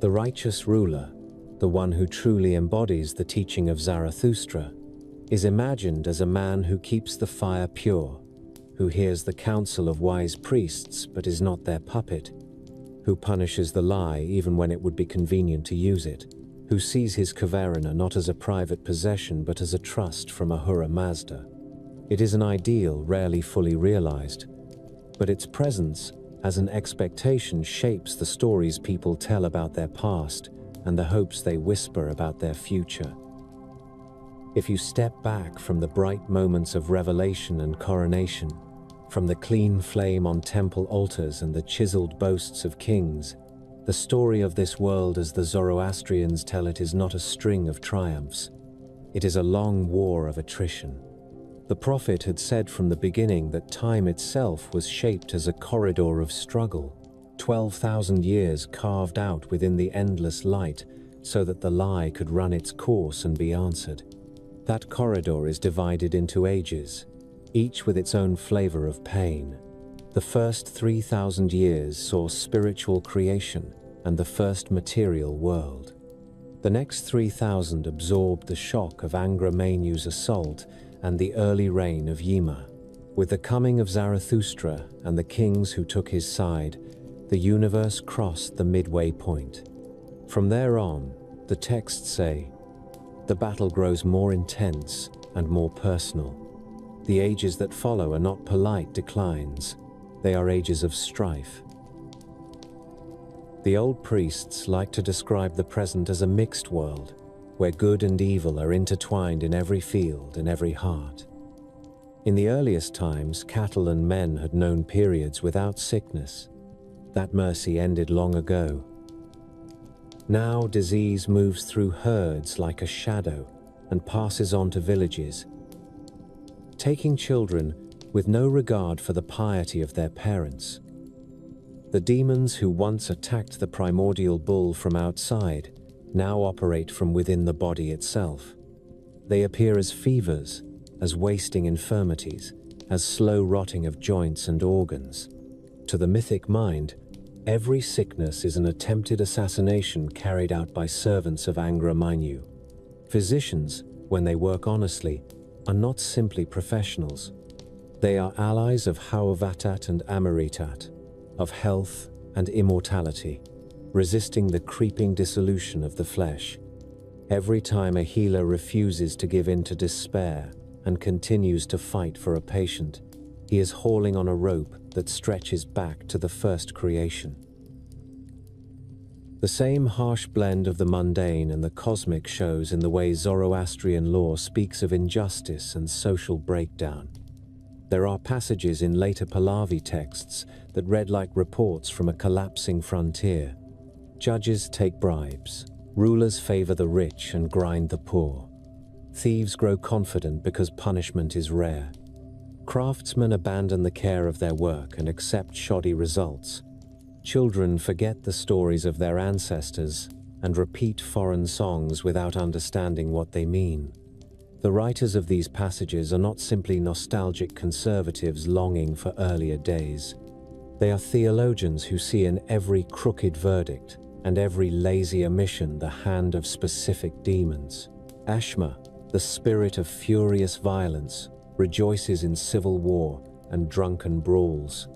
The righteous ruler, the one who truly embodies the teaching of Zarathustra, is imagined as a man who keeps the fire pure, who hears the counsel of wise priests but is not their puppet, who punishes the lie even when it would be convenient to use it, who sees his Kavarina not as a private possession but as a trust from Ahura Mazda. It is an ideal rarely fully realized, but its presence as an expectation shapes the stories people tell about their past and the hopes they whisper about their future. If you step back from the bright moments of revelation and coronation, from the clean flame on temple altars and the chiseled boasts of kings, the story of this world as the Zoroastrians tell it is not a string of triumphs. It is a long war of attrition. The prophet had said from the beginning that time itself was shaped as a corridor of struggle, 12,000 years carved out within the endless light so that the lie could run its course and be answered. That corridor is divided into ages, each with its own flavor of pain. The first 3,000 years saw spiritual creation and the first material world. The next 3,000 absorbed the shock of Angra Mainyu's assault and the early reign of Yima. With the coming of Zarathustra and the kings who took his side, the universe crossed the midway point. From there on, the texts say, the battle grows more intense and more personal. The ages that follow are not polite declines, they are ages of strife. The old priests like to describe the present as a mixed world, where good and evil are intertwined in every field and every heart. In the earliest times, cattle and men had known periods without sickness. That mercy ended long ago. Now disease moves through herds like a shadow and passes on to villages, taking children with no regard for the piety of their parents. The demons who once attacked the primordial bull from outside now operate from within the body itself. They appear as fevers, as wasting infirmities, as slow rotting of joints and organs. To the mythic mind, every sickness is an attempted assassination carried out by servants of Angra Mainyu. Physicians, when they work honestly, are not simply professionals. They are allies of Hauvatat and Amaritat, of health and immortality, resisting the creeping dissolution of the flesh. Every time a healer refuses to give in to despair and continues to fight for a patient, he is hauling on a rope that stretches back to the first creation. The same harsh blend of the mundane and the cosmic shows in the way Zoroastrian law speaks of injustice and social breakdown. There are passages in later Pahlavi texts that read like reports from a collapsing frontier. Judges take bribes, rulers favor the rich and grind the poor. Thieves grow confident because punishment is rare. Craftsmen abandon the care of their work and accept shoddy results. Children forget the stories of their ancestors and repeat foreign songs without understanding what they mean. The writers of these passages are not simply nostalgic conservatives longing for earlier days. They are theologians who see in every crooked verdict and every lazy omission the hand of specific demons. Ashma, the spirit of furious violence, rejoices in civil war and drunken brawls.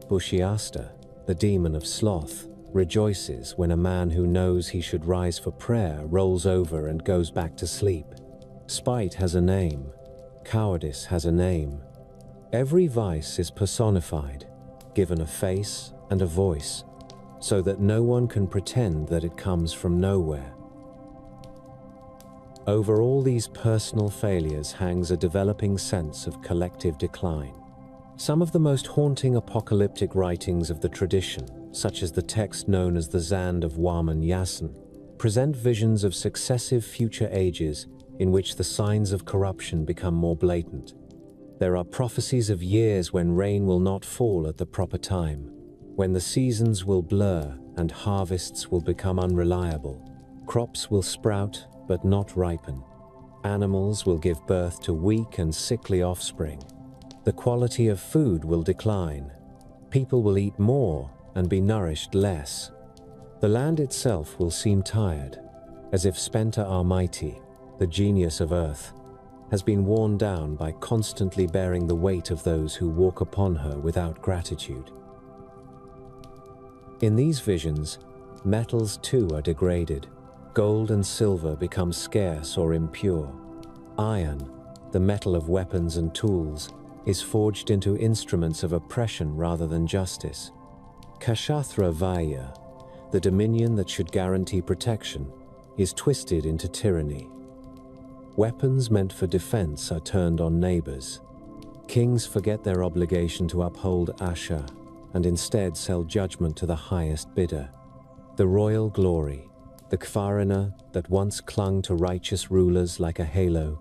Bushiasta, the demon of sloth, rejoices when a man who knows he should rise for prayer rolls over and goes back to sleep. Spite has a name. Cowardice has a name. Every vice is personified, given a face and a voice, so that no one can pretend that it comes from nowhere. Over all these personal failures hangs a developing sense of collective decline. Some of the most haunting apocalyptic writings of the tradition, such as the text known as the Zand of Waman Yasin, present visions of successive future ages in which the signs of corruption become more blatant. There are prophecies of years when rain will not fall at the proper time, when the seasons will blur and harvests will become unreliable. Crops will sprout but not ripen. Animals will give birth to weak and sickly offspring. The quality of food will decline. People will eat more and be nourished less. The land itself will seem tired, as if Spenta Almighty, the genius of earth, has been worn down by constantly bearing the weight of those who walk upon her without gratitude. In these visions, metals too are degraded. Gold and silver become scarce or impure. Iron, the metal of weapons and tools, is forged into instruments of oppression rather than justice. Kshathra Vaya, the dominion that should guarantee protection, is twisted into tyranny. Weapons meant for defense are turned on neighbors. Kings forget their obligation to uphold Asha and instead sell judgment to the highest bidder. The royal glory, the Kvarina that once clung to righteous rulers like a halo,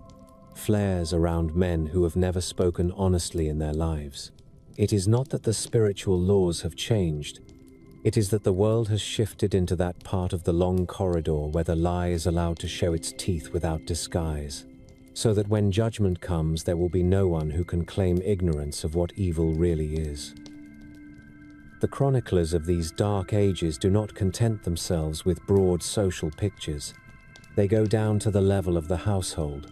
flares around men who have never spoken honestly in their lives. It is not that the spiritual laws have changed. It is that the world has shifted into that part of the long corridor where the lie is allowed to show its teeth without disguise, so that when judgment comes, there will be no one who can claim ignorance of what evil really is. The chroniclers of these dark ages do not content themselves with broad social pictures. They go down to the level of the household.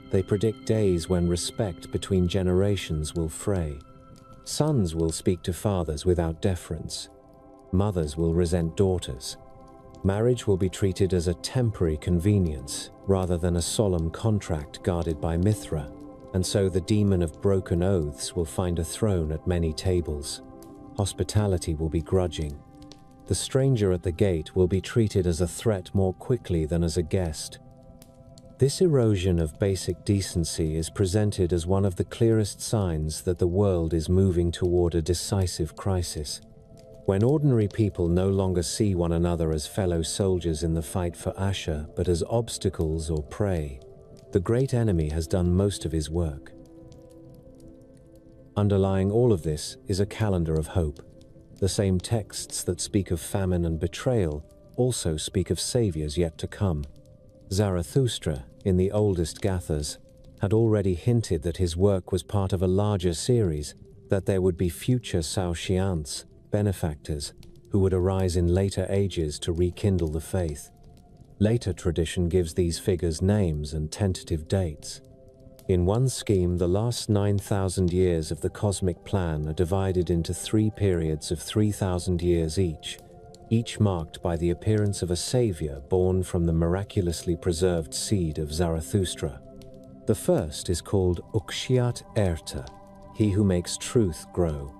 They predict days when respect between generations will fray. Sons will speak to fathers without deference. Mothers will resent daughters. Marriage will be treated as a temporary convenience rather than a solemn contract guarded by Mithra, and so the demon of broken oaths will find a throne at many tables. Hospitality will be grudging. The stranger at the gate will be treated as a threat more quickly than as a guest. This erosion of basic decency is presented as one of the clearest signs that the world is moving toward a decisive crisis. When ordinary people no longer see one another as fellow soldiers in the fight for Asha, but as obstacles or prey, the great enemy has done most of his work. Underlying all of this is a calendar of hope. The same texts that speak of famine and betrayal also speak of saviors yet to come. Zarathustra, in the oldest Gathas, had already hinted that his work was part of a larger series, that there would be future Saoshyants, benefactors, who would arise in later ages to rekindle the faith. Later tradition gives these figures names and tentative dates. In one scheme, the last 9,000 years of the cosmic plan are divided into 3 periods of 3,000 years each marked by the appearance of a savior born from the miraculously preserved seed of Zarathustra. The first is called Ukshyat Erta, he who makes truth grow.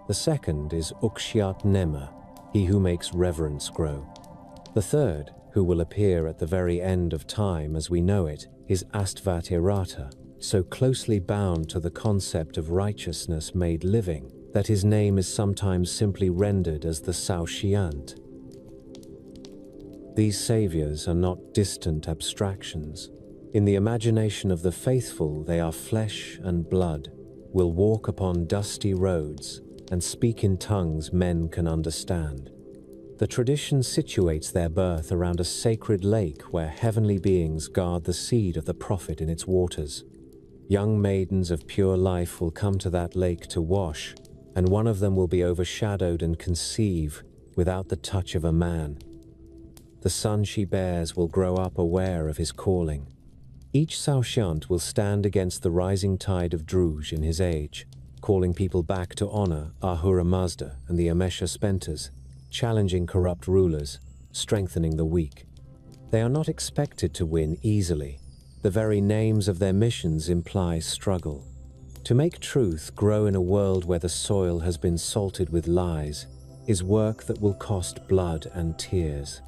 The second is Ukshyat Nema, he who makes reverence grow. The third, who will appear at the very end of time as we know it, is Astvatirata, so closely bound to the concept of righteousness made living that his name is sometimes simply rendered as the Saoshyant. These saviors are not distant abstractions. In the imagination of the faithful, they are flesh and blood, will walk upon dusty roads, and speak in tongues men can understand. The tradition situates their birth around a sacred lake where heavenly beings guard the seed of the prophet in its waters. Young maidens of pure life will come to that lake to wash, and one of them will be overshadowed and conceive without the touch of a man. The son she bears will grow up aware of his calling. Each Saoshyant will stand against the rising tide of Druj in his age, calling people back to honor Ahura Mazda and the Amesha Spentas, challenging corrupt rulers, strengthening the weak. They are not expected to win easily. The very names of their missions imply struggle. To make truth grow in a world where the soil has been salted with lies is work that will cost blood and tears.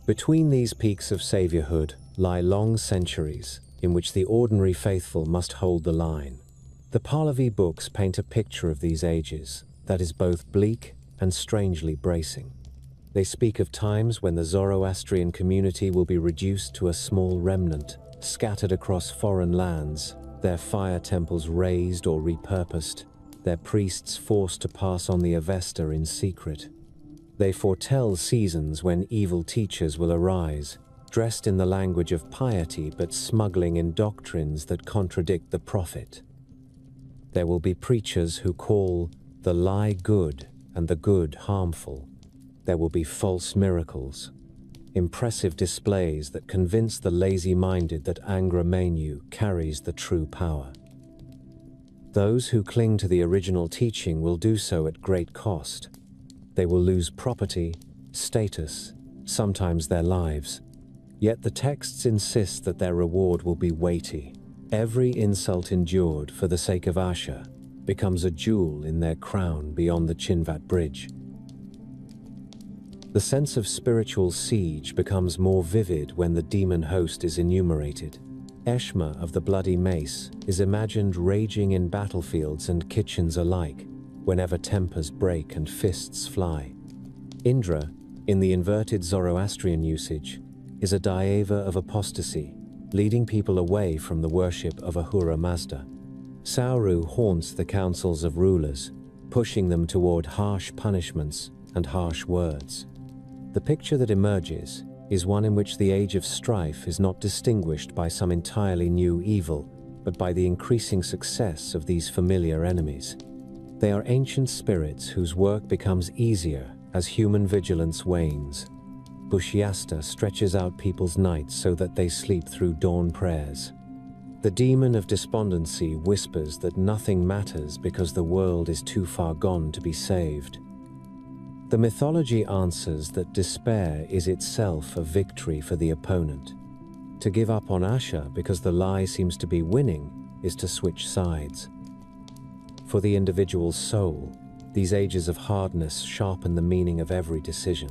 Between these peaks of saviorhood lie long centuries in which the ordinary faithful must hold the line. The Pahlavi books paint a picture of these ages that is both bleak and strangely bracing. They speak of times when the Zoroastrian community will be reduced to a small remnant, scattered across foreign lands, their fire temples razed or repurposed, their priests forced to pass on the Avesta in secret. They foretell seasons when evil teachers will arise, dressed in the language of piety but smuggling in doctrines that contradict the prophet. There will be preachers who call the lie good and the good harmful. There will be false miracles, impressive displays that convince the lazy-minded that Angra Mainyu carries the true power. Those who cling to the original teaching will do so at great cost. They will lose property, status, sometimes their lives. Yet the texts insist that their reward will be weighty. Every insult endured for the sake of Asha becomes a jewel in their crown beyond the Chinvat Bridge. The sense of spiritual siege becomes more vivid when the demon host is enumerated. Eshma of the Bloody Mace is imagined raging in battlefields and kitchens alike, whenever tempers break and fists fly. Indra, in the inverted Zoroastrian usage, is a Daiva of apostasy, leading people away from the worship of Ahura Mazda. Sauru haunts the councils of rulers, pushing them toward harsh punishments and harsh words. The picture that emerges is one in which the age of strife is not distinguished by some entirely new evil, but by the increasing success of these familiar enemies. They are ancient spirits whose work becomes easier as human vigilance wanes. Bushiasta stretches out people's nights so that they sleep through dawn prayers. The demon of despondency whispers that nothing matters because the world is too far gone to be saved. The mythology answers that despair is itself a victory for the opponent. To give up on Asha because the lie seems to be winning is to switch sides. For the individual soul, these ages of hardness sharpen the meaning of every decision.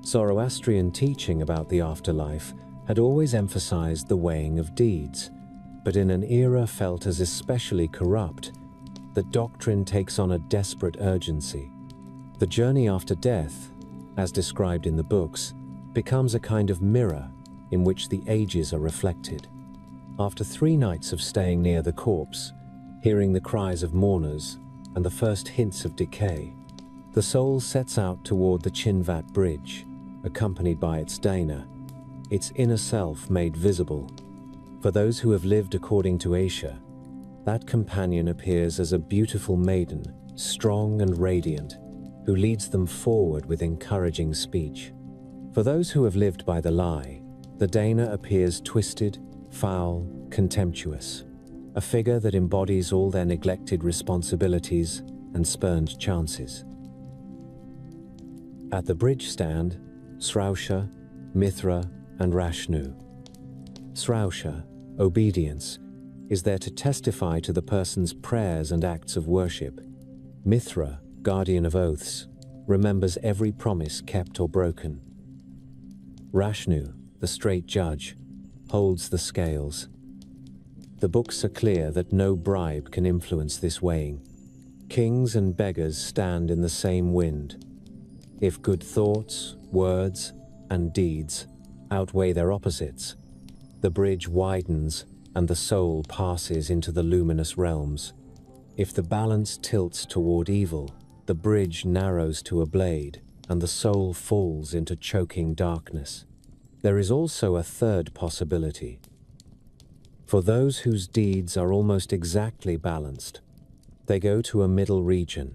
Zoroastrian teaching about the afterlife had always emphasized the weighing of deeds, but in an era felt as especially corrupt, the doctrine takes on a desperate urgency. The journey after death, as described in the books, becomes a kind of mirror in which the ages are reflected. After 3 nights of staying near the corpse, hearing the cries of mourners and the first hints of decay, the soul sets out toward the Chinvat Bridge, accompanied by its Dana, its inner self made visible. For those who have lived according to Asia, that companion appears as a beautiful maiden, strong and radiant, who leads them forward with encouraging speech. For those who have lived by the lie, the Dana appears twisted, foul, contemptuous, a figure that embodies all their neglected responsibilities and spurned chances. At the bridge stand, Srausha, Mithra, and Rashnu. Srausha, obedience, is there to testify to the person's prayers and acts of worship. Mithra, guardian of oaths, remembers every promise kept or broken. Rashnu, the straight judge, holds the scales. The books are clear that no bribe can influence this weighing. Kings and beggars stand in the same wind. If good thoughts, words, and deeds outweigh their opposites, the bridge widens and the soul passes into the luminous realms. If the balance tilts toward evil, the bridge narrows to a blade, and the soul falls into choking darkness. There is also a third possibility. For those whose deeds are almost exactly balanced, they go to a middle region,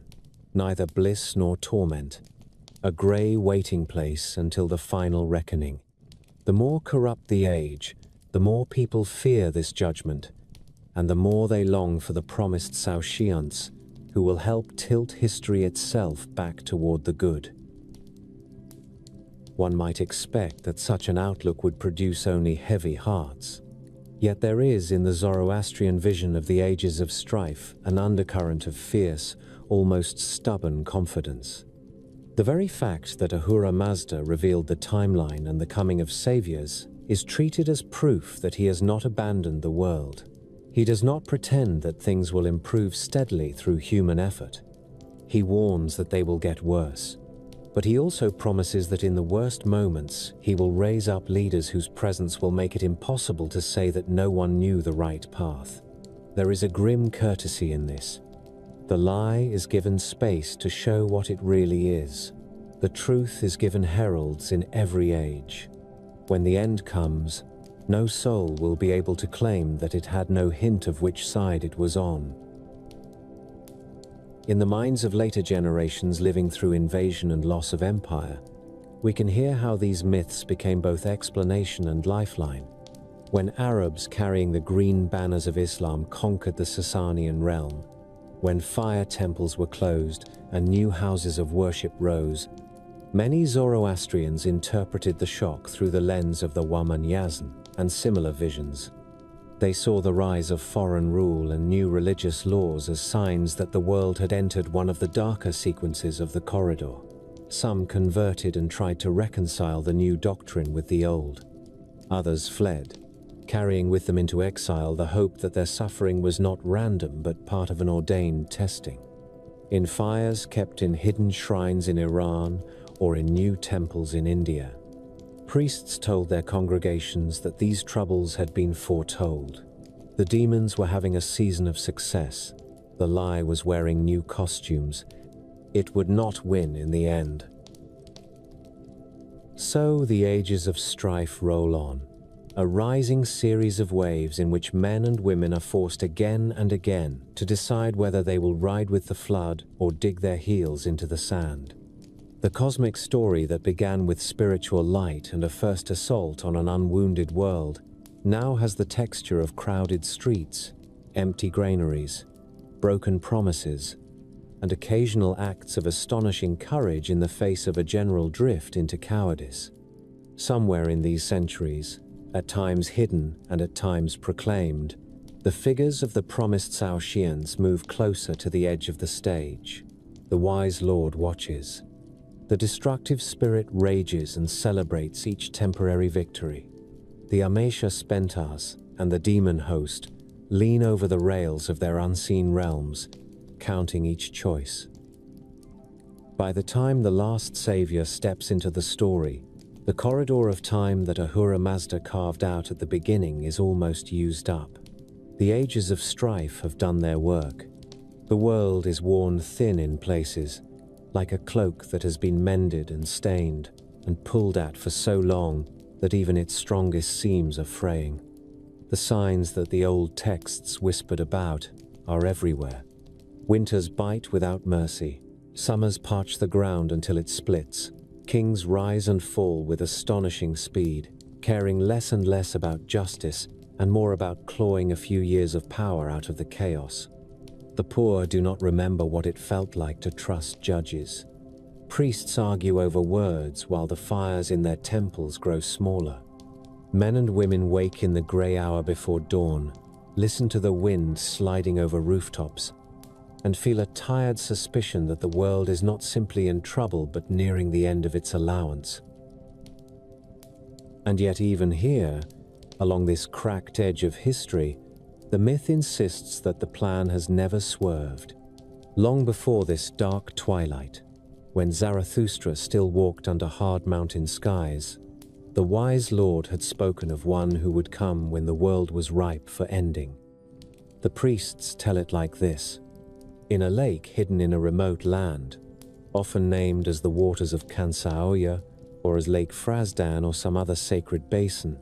neither bliss nor torment, a grey waiting place until the final reckoning. The more corrupt the age, the more people fear this judgment, and the more they long for the promised Saoshyants, who will help tilt history itself back toward the good. One might expect that such an outlook would produce only heavy hearts. Yet there is in the Zoroastrian vision of the ages of strife an undercurrent of fierce, almost stubborn confidence. The very fact that Ahura Mazda revealed the timeline and the coming of saviors is treated as proof that he has not abandoned the world. He does not pretend that things will improve steadily through human effort. He warns that they will get worse. But he also promises that in the worst moments, he will raise up leaders whose presence will make it impossible to say that no one knew the right path. There is a grim courtesy in this. The lie is given space to show what it really is. The truth is given heralds in every age. When the end comes, no soul will be able to claim that it had no hint of which side it was on. In the minds of later generations living through invasion and loss of empire, we can hear how these myths became both explanation and lifeline. When Arabs carrying the green banners of Islam conquered the Sasanian realm, when fire temples were closed and new houses of worship rose, many Zoroastrians interpreted the shock through the lens of the Waman Yazn and similar visions. They saw the rise of foreign rule and new religious laws as signs that the world had entered one of the darker sequences of the corridor. Some converted and tried to reconcile the new doctrine with the old. Others fled, carrying with them into exile the hope that their suffering was not random but part of an ordained testing. In fires kept in hidden shrines in Iran or in new temples in India, priests told their congregations that these troubles had been foretold. The demons were having a season of success. The lie was wearing new costumes. It would not win in the end. So the ages of strife roll on, a rising series of waves in which men and women are forced again and again to decide whether they will ride with the flood or dig their heels into the sand. The cosmic story that began with spiritual light and a first assault on an unwounded world now has the texture of crowded streets, empty granaries, broken promises, and occasional acts of astonishing courage in the face of a general drift into cowardice. Somewhere in these centuries, at times hidden and at times proclaimed, the figures of the promised Saoshyants move closer to the edge of the stage. The wise lord watches. The destructive spirit rages and celebrates each temporary victory. The Amesha Spentas and the demon host lean over the rails of their unseen realms, counting each choice. By the time the last savior steps into the story, the corridor of time that Ahura Mazda carved out at the beginning is almost used up. The ages of strife have done their work. The world is worn thin in places, like a cloak that has been mended and stained and pulled at for so long that even its strongest seams are fraying. The signs that the old texts whispered about are everywhere. Winters bite without mercy. Summers parch the ground until it splits. Kings rise and fall with astonishing speed, caring less and less about justice and more about clawing a few years of power out of the chaos. The poor do not remember what it felt like to trust judges. Priests argue over words while the fires in their temples grow smaller. Men and women wake in the grey hour before dawn, listen to the wind sliding over rooftops, and feel a tired suspicion that the world is not simply in trouble but nearing the end of its allowance. And yet even here, along this cracked edge of history, the myth insists that the plan has never swerved. Long before this dark twilight, when Zarathustra still walked under hard mountain skies, the wise lord had spoken of one who would come when the world was ripe for ending. The priests tell it like this. In a lake hidden in a remote land, often named as the waters of Kansaoya or as Lake Frazdan or some other sacred basin,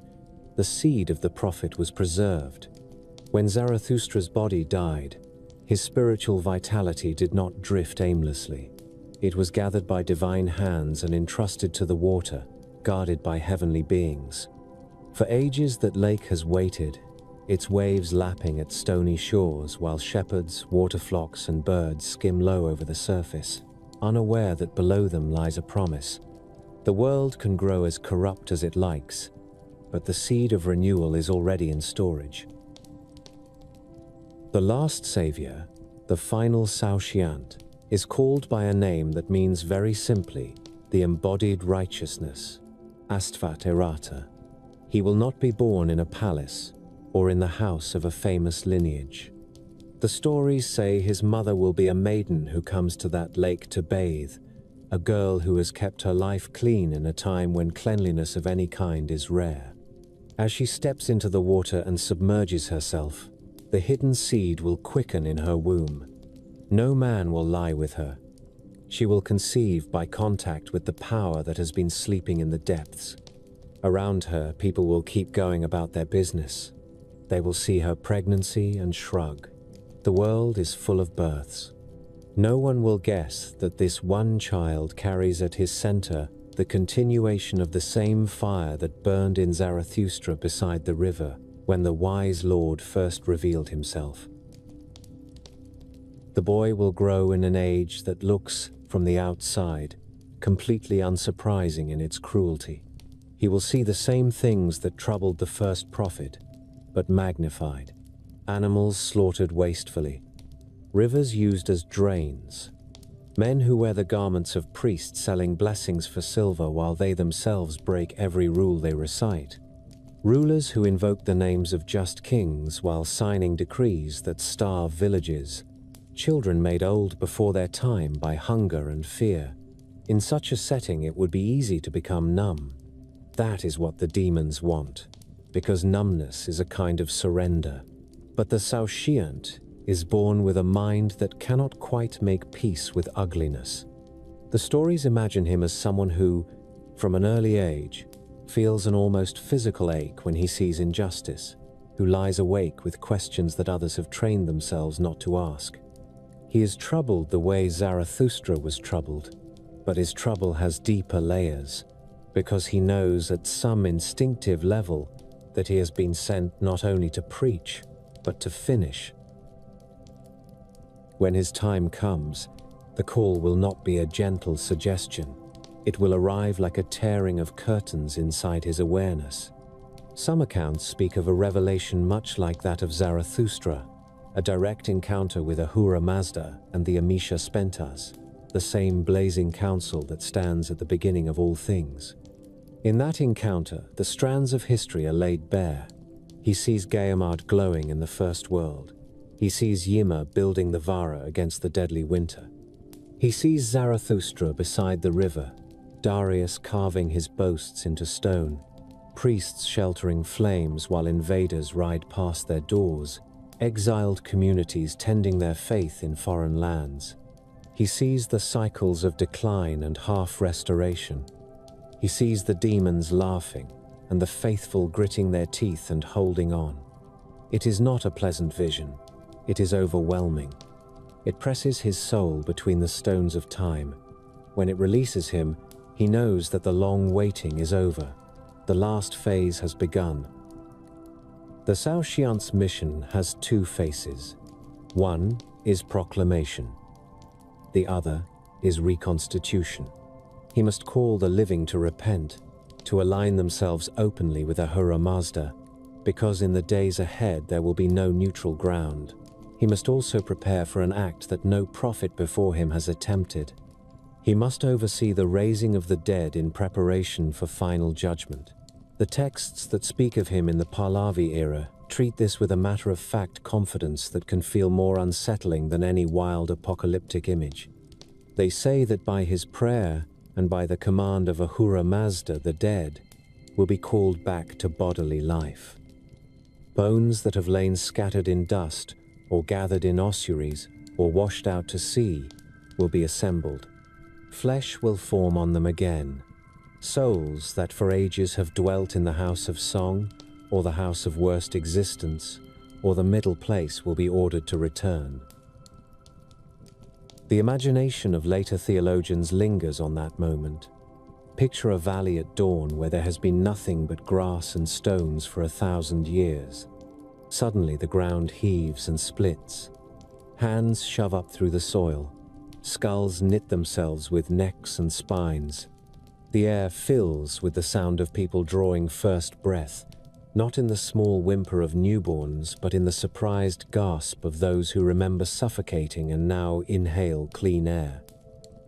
the seed of the prophet was preserved. When Zarathustra's body died, his spiritual vitality did not drift aimlessly. It was gathered by divine hands and entrusted to the water, guarded by heavenly beings. For ages that lake has waited, its waves lapping at stony shores while shepherds, waterflocks, and birds skim low over the surface, unaware that below them lies a promise. The world can grow as corrupt as it likes, but the seed of renewal is already in storage. The last savior, the final Saoshyant, is called by a name that means very simply, the embodied righteousness, Astvat Erata. He will not be born in a palace, or in the house of a famous lineage. The stories say his mother will be a maiden who comes to that lake to bathe, a girl who has kept her life clean in a time when cleanliness of any kind is rare. As she steps into the water and submerges herself, the hidden seed will quicken in her womb. No man will lie with her. She will conceive by contact with the power that has been sleeping in the depths. Around her, people will keep going about their business. They will see her pregnancy and shrug. The world is full of births. No one will guess that this one child carries at his center the continuation of the same fire that burned in Zarathustra beside the river when the wise Lord first revealed himself. The boy will grow in an age that looks, from the outside, completely unsurprising in its cruelty. He will see the same things that troubled the first prophet, but magnified. Animals slaughtered wastefully. Rivers used as drains. Men who wear the garments of priests selling blessings for silver while they themselves break every rule they recite. Rulers who invoke the names of just kings while signing decrees that starve villages. Children made old before their time by hunger and fear. In such a setting, it would be easy to become numb. That is what the demons want, because numbness is a kind of surrender. But the Saoshyant is born with a mind that cannot quite make peace with ugliness. The stories imagine him as someone who, from an early age, feels an almost physical ache when he sees injustice, who lies awake with questions that others have trained themselves not to ask. He is troubled the way Zarathustra was troubled, but his trouble has deeper layers, because he knows at some instinctive level that he has been sent not only to preach, but to finish. When his time comes, the call will not be a gentle suggestion. It will arrive like a tearing of curtains inside his awareness. Some accounts speak of a revelation much like that of Zarathustra, a direct encounter with Ahura Mazda and the Amisha Spentas, the same blazing council that stands at the beginning of all things. In that encounter, the strands of history are laid bare. He sees Gayamad glowing in the first world. He sees Yima building the Vara against the deadly winter. He sees Zarathustra beside the river, Darius carving his boasts into stone, priests sheltering flames while invaders ride past their doors, exiled communities tending their faith in foreign lands. He sees the cycles of decline and half-restoration. He sees the demons laughing and the faithful gritting their teeth and holding on. It is not a pleasant vision. It is overwhelming. It presses his soul between the stones of time. When it releases him, he knows that the long waiting is over. The last phase has begun. The Saoshyant's mission has two faces. One is proclamation. The other is reconstitution. He must call the living to repent, to align themselves openly with Ahura Mazda, because in the days ahead there will be no neutral ground. He must also prepare for an act that no prophet before him has attempted. He must oversee the raising of the dead in preparation for final judgment. The texts that speak of him in the Pahlavi era treat this with a matter-of-fact confidence that can feel more unsettling than any wild apocalyptic image. They say that by his prayer and by the command of Ahura Mazda, the dead will be called back to bodily life. Bones that have lain scattered in dust or gathered in ossuaries or washed out to sea will be assembled. Flesh will form on them again. Souls that for ages have dwelt in the house of song, or the house of worst existence, or the middle place will be ordered to return. The imagination of later theologians lingers on that moment. Picture a valley at dawn where there has been nothing but grass and stones for 1,000 years. Suddenly the ground heaves and splits. Hands shove up through the soil. Skulls knit themselves with necks and spines. The air fills with the sound of people drawing first breath, not in the small whimper of newborns, but in the surprised gasp of those who remember suffocating and now inhale clean air.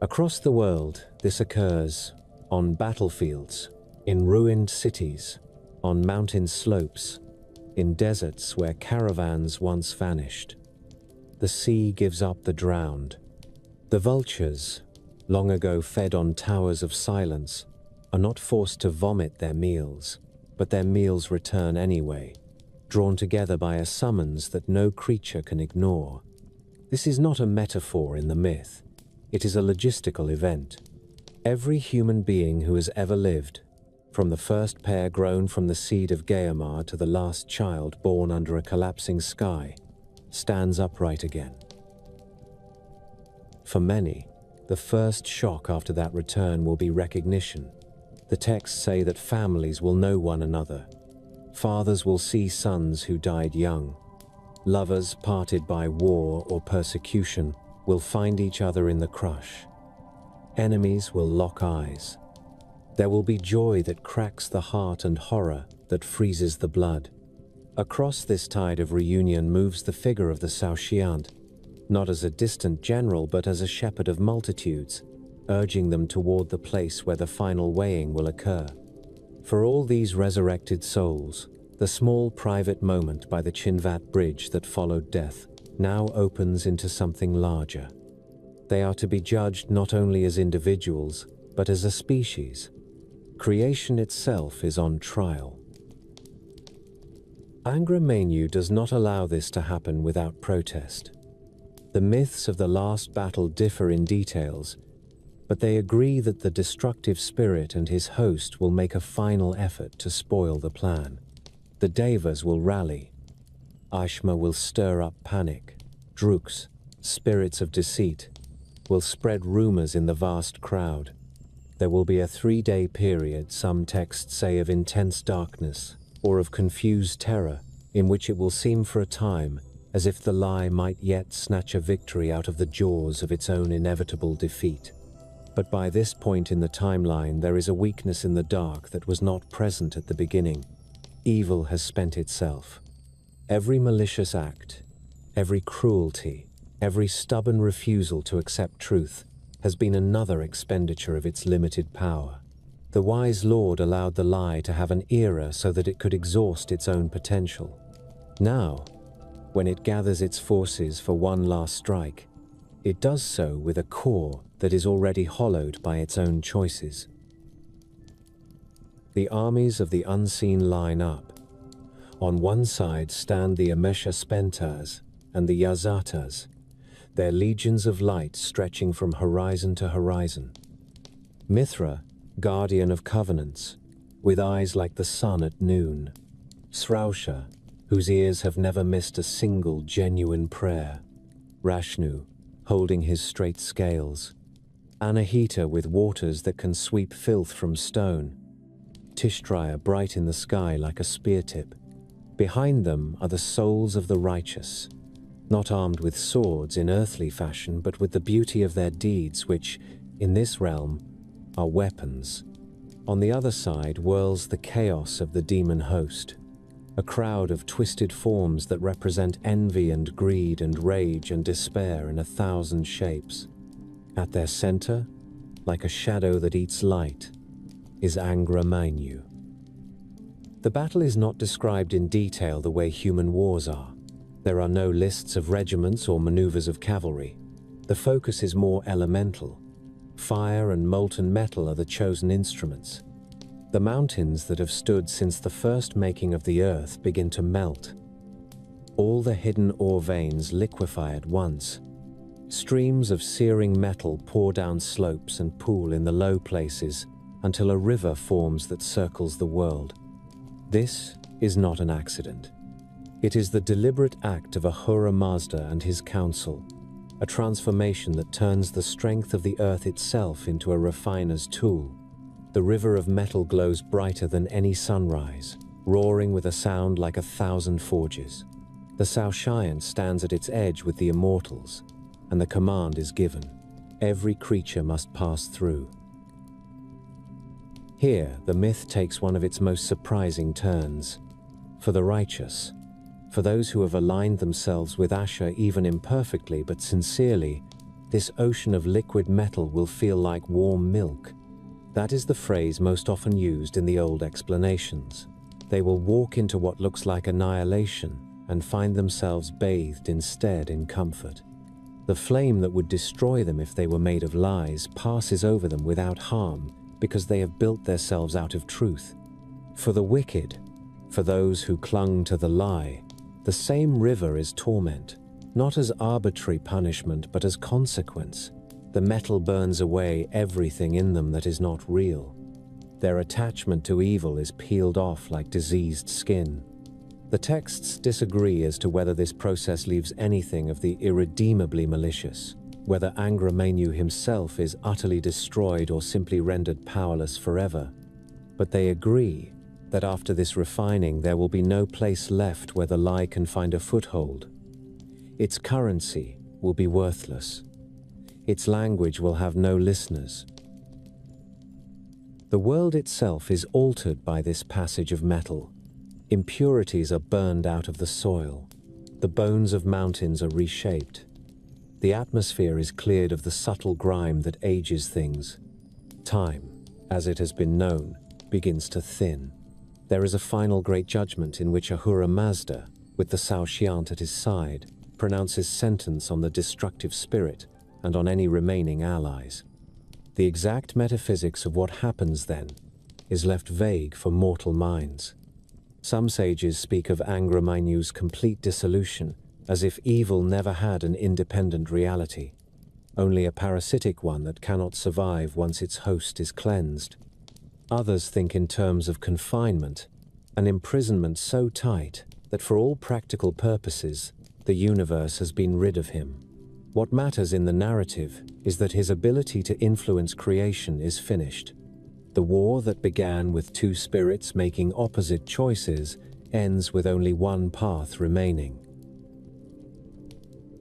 Across the world, this occurs on battlefields, in ruined cities, on mountain slopes, in deserts where caravans once vanished. The sea gives up the drowned. The vultures, long ago fed on towers of silence, are not forced to vomit their meals, but their meals return anyway, drawn together by a summons that no creature can ignore. This is not a metaphor in the myth. It is a logistical event. Every human being who has ever lived, from the first pair grown from the seed of Gaimar to the last child born under a collapsing sky, stands upright again. For many, the first shock after that return will be recognition. The texts say that families will know one another. Fathers will see sons who died young. Lovers parted by war or persecution will find each other in the crush. Enemies will lock eyes. There will be joy that cracks the heart and horror that freezes the blood. Across this tide of reunion moves the figure of the Saoshyant, not as a distant general but as a shepherd of multitudes, urging them toward the place where the final weighing will occur. For all these resurrected souls, the small private moment by the Chinvat bridge that followed death now opens into something larger. They are to be judged not only as individuals, but as a species. Creation itself is on trial. Angra Mainyu does not allow this to happen without protest. The myths of the last battle differ in details, but they agree that the destructive spirit and his host will make a final effort to spoil the plan. The Devas will rally. Ashma will stir up panic. Druks, spirits of deceit, will spread rumors in the vast crowd. There will be a 3-day period, some texts say, of intense darkness or of confused terror, in which it will seem for a time as if the lie might yet snatch a victory out of the jaws of its own inevitable defeat. But by this point in the timeline, there is a weakness in the dark that was not present at the beginning. Evil has spent itself. Every malicious act, every cruelty, every stubborn refusal to accept truth has been another expenditure of its limited power. The wise Lord allowed the lie to have an era so that it could exhaust its own potential. Now, when it gathers its forces for one last strike, it does so with a core that is already hollowed by its own choices. The armies of the unseen line up. On one side stand the Amesha Spentas and the Yazatas, their legions of light stretching from horizon to horizon. Mithra, guardian of covenants, with eyes like the sun at noon. Srausha, whose ears have never missed a single genuine prayer. Rashnu, holding his straight scales. Anahita with waters that can sweep filth from stone. Tishtraya bright in the sky like a spear tip. Behind them are the souls of the righteous, not armed with swords in earthly fashion, but with the beauty of their deeds, which, in this realm, are weapons. On the other side whirls the chaos of the demon host, a crowd of twisted forms that represent envy and greed and rage and despair in 1,000 shapes. At their center, like a shadow that eats light, is Angra Mainyu. The battle is not described in detail the way human wars are. There are no lists of regiments or maneuvers of cavalry. The focus is more elemental. Fire and molten metal are the chosen instruments. The mountains that have stood since the first making of the earth begin to melt. All the hidden ore veins liquefy at once. Streams of searing metal pour down slopes and pool in the low places until a river forms that circles the world. This is not an accident. It is the deliberate act of Ahura Mazda and his council, a transformation that turns the strength of the earth itself into a refiner's tool. The river of metal glows brighter than any sunrise, roaring with a sound like 1,000 forges. The Saoshyant stands at its edge with the immortals, and the command is given. Every creature must pass through. Here, the myth takes one of its most surprising turns. For the righteous, for those who have aligned themselves with Asher even imperfectly but sincerely, this ocean of liquid metal will feel like warm milk. That is the phrase most often used in the old explanations. They will walk into what looks like annihilation and find themselves bathed instead in comfort. The flame that would destroy them if they were made of lies passes over them without harm because they have built themselves out of truth. For the wicked, for those who clung to the lie, the same river is torment, not as arbitrary punishment but as consequence. The metal burns away everything in them that is not real. Their attachment to evil is peeled off like diseased skin. The texts disagree as to whether this process leaves anything of the irredeemably malicious, whether Angra Mainyu himself is utterly destroyed or simply rendered powerless forever. But they agree that after this refining there will be no place left where the lie can find a foothold. Its currency will be worthless. Its language will have no listeners. The world itself is altered by this passage of metal. Impurities are burned out of the soil. The bones of mountains are reshaped. The atmosphere is cleared of the subtle grime that ages things. Time, as it has been known, begins to thin. There is a final great judgment in which Ahura Mazda, with the Saoshyant at his side, pronounces sentence on the destructive spirit and on any remaining allies. The exact metaphysics of what happens then is left vague for mortal minds. Some sages speak of Angra Mainyu's complete dissolution, as if evil never had an independent reality, only a parasitic one that cannot survive once its host is cleansed. Others think in terms of confinement, an imprisonment so tight that for all practical purposes, the universe has been rid of him. What matters in the narrative is that his ability to influence creation is finished. The war that began with two spirits making opposite choices ends with only one path remaining.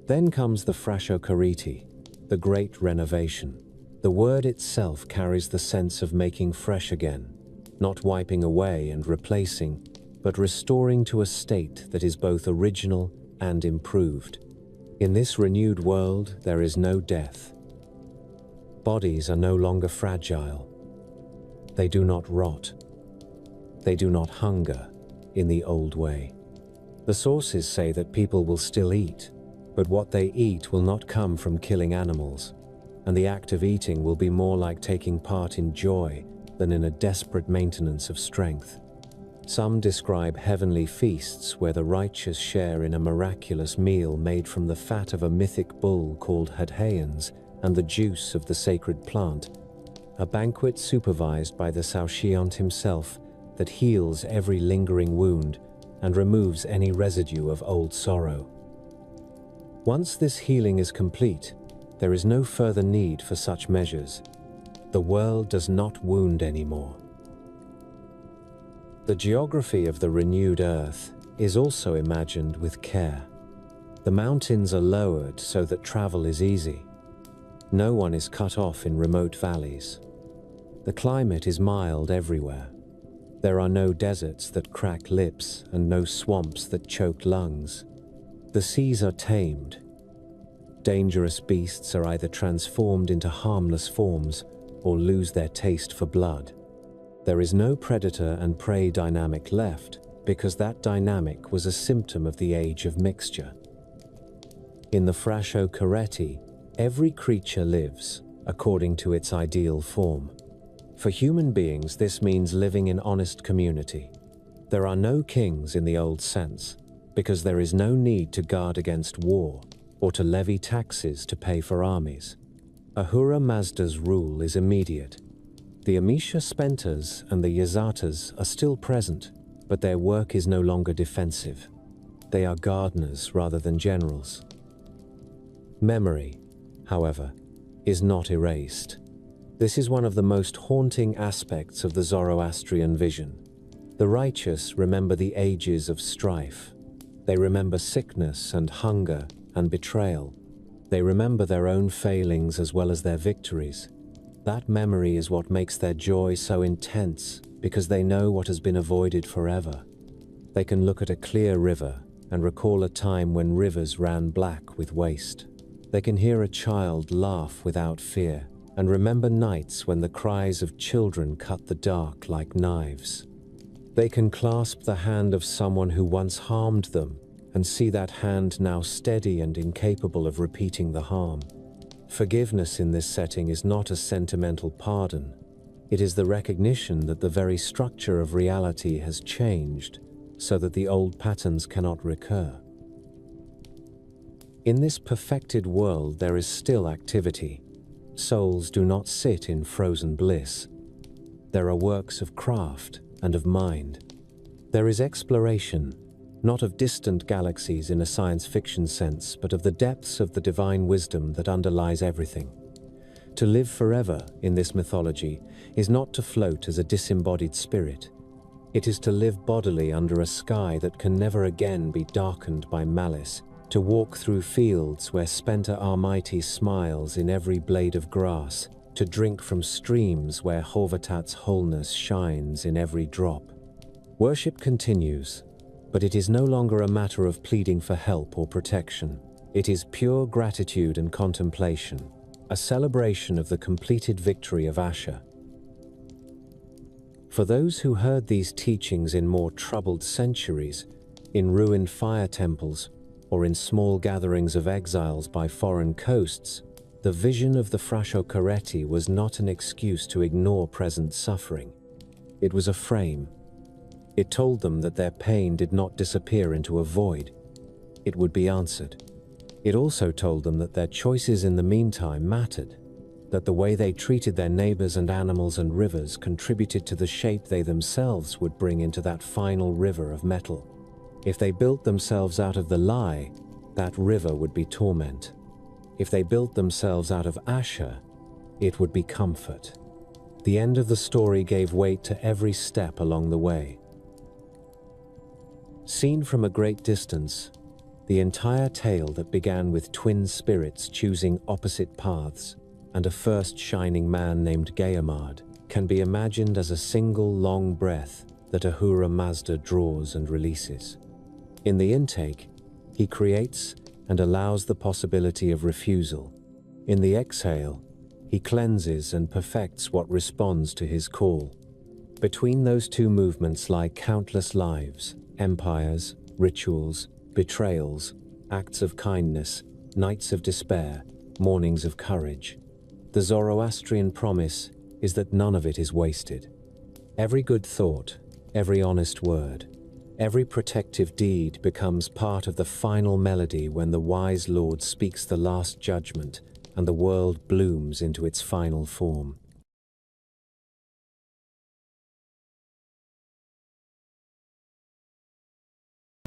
Then comes the Frashokariti, the great renovation. The word itself carries the sense of making fresh again, not wiping away and replacing, but restoring to a state that is both original and improved. In this renewed world, there is no death. Bodies are no longer fragile. They do not rot. They do not hunger in the old way. The sources say that people will still eat, but what they eat will not come from killing animals, and the act of eating will be more like taking part in joy than in a desperate maintenance of strength. Some describe heavenly feasts where the righteous share in a miraculous meal made from the fat of a mythic bull called Hadhayans and the juice of the sacred plant, a banquet supervised by the Saoshyant himself that heals every lingering wound and removes any residue of old sorrow. Once this healing is complete, there is no further need for such measures. The world does not wound anymore. The geography of the renewed earth is also imagined with care. The mountains are lowered so that travel is easy. No one is cut off in remote valleys. The climate is mild everywhere. There are no deserts that crack lips and no swamps that choke lungs. The seas are tamed. Dangerous beasts are either transformed into harmless forms or lose their taste for blood. There is no predator and prey dynamic left because that dynamic was a symptom of the age of mixture. In the Frashokareti, every creature lives according to its ideal form. For human beings, this means living in honest community. There are no kings in the old sense, because there is no need to guard against war or to levy taxes to pay for armies. Ahura Mazda's rule is immediate. The Amisha Spentas and the Yazatas are still present, but their work is no longer defensive. They are gardeners rather than generals. Memory, however, is not erased. This is one of the most haunting aspects of the Zoroastrian vision. The righteous remember the ages of strife. They remember sickness and hunger and betrayal. They remember their own failings as well as their victories. That memory is what makes their joy so intense, because they know what has been avoided forever. They can look at a clear river and recall a time when rivers ran black with waste. They can hear a child laugh without fear and remember nights when the cries of children cut the dark like knives. They can clasp the hand of someone who once harmed them and see that hand now steady and incapable of repeating the harm. Forgiveness in this setting is not a sentimental pardon. It is the recognition that the very structure of reality has changed so that the old patterns cannot recur. In this perfected world, there is still activity. Souls do not sit in frozen bliss. There are works of craft and of mind. There is exploration, not of distant galaxies in a science fiction sense, but of the depths of the divine wisdom that underlies everything. To live forever in this mythology is not to float as a disembodied spirit. It is to live bodily under a sky that can never again be darkened by malice, to walk through fields where Spenta Armites smiles in every blade of grass, to drink from streams where Horvatat's wholeness shines in every drop. Worship continues, but it is no longer a matter of pleading for help or protection. It is pure gratitude and contemplation, a celebration of the completed victory of Asher. For those who heard these teachings in more troubled centuries, in ruined fire temples, or in small gatherings of exiles by foreign coasts, the vision of the Frasco Coretti was not an excuse to ignore present suffering. It was a frame. It told them that their pain did not disappear into a void. It would be answered. It also told them that their choices in the meantime mattered, that the way they treated their neighbors and animals and rivers contributed to the shape they themselves would bring into that final river of metal. If they built themselves out of the lie, that river would be torment. If they built themselves out of Asher, it would be comfort. The end of the story gave weight to every step along the way. Seen from a great distance, the entire tale that began with twin spirits choosing opposite paths and a first shining man named Gayamard can be imagined as a single long breath that Ahura Mazda draws and releases. In the intake, he creates and allows the possibility of refusal. In the exhale, he cleanses and perfects what responds to his call. Between those two movements lie countless lives, empires, rituals, betrayals, acts of kindness, nights of despair, mornings of courage. The Zoroastrian promise is that none of it is wasted. Every good thought, every honest word, every protective deed becomes part of the final melody when the wise Lord speaks the last judgment and the world blooms into its final form.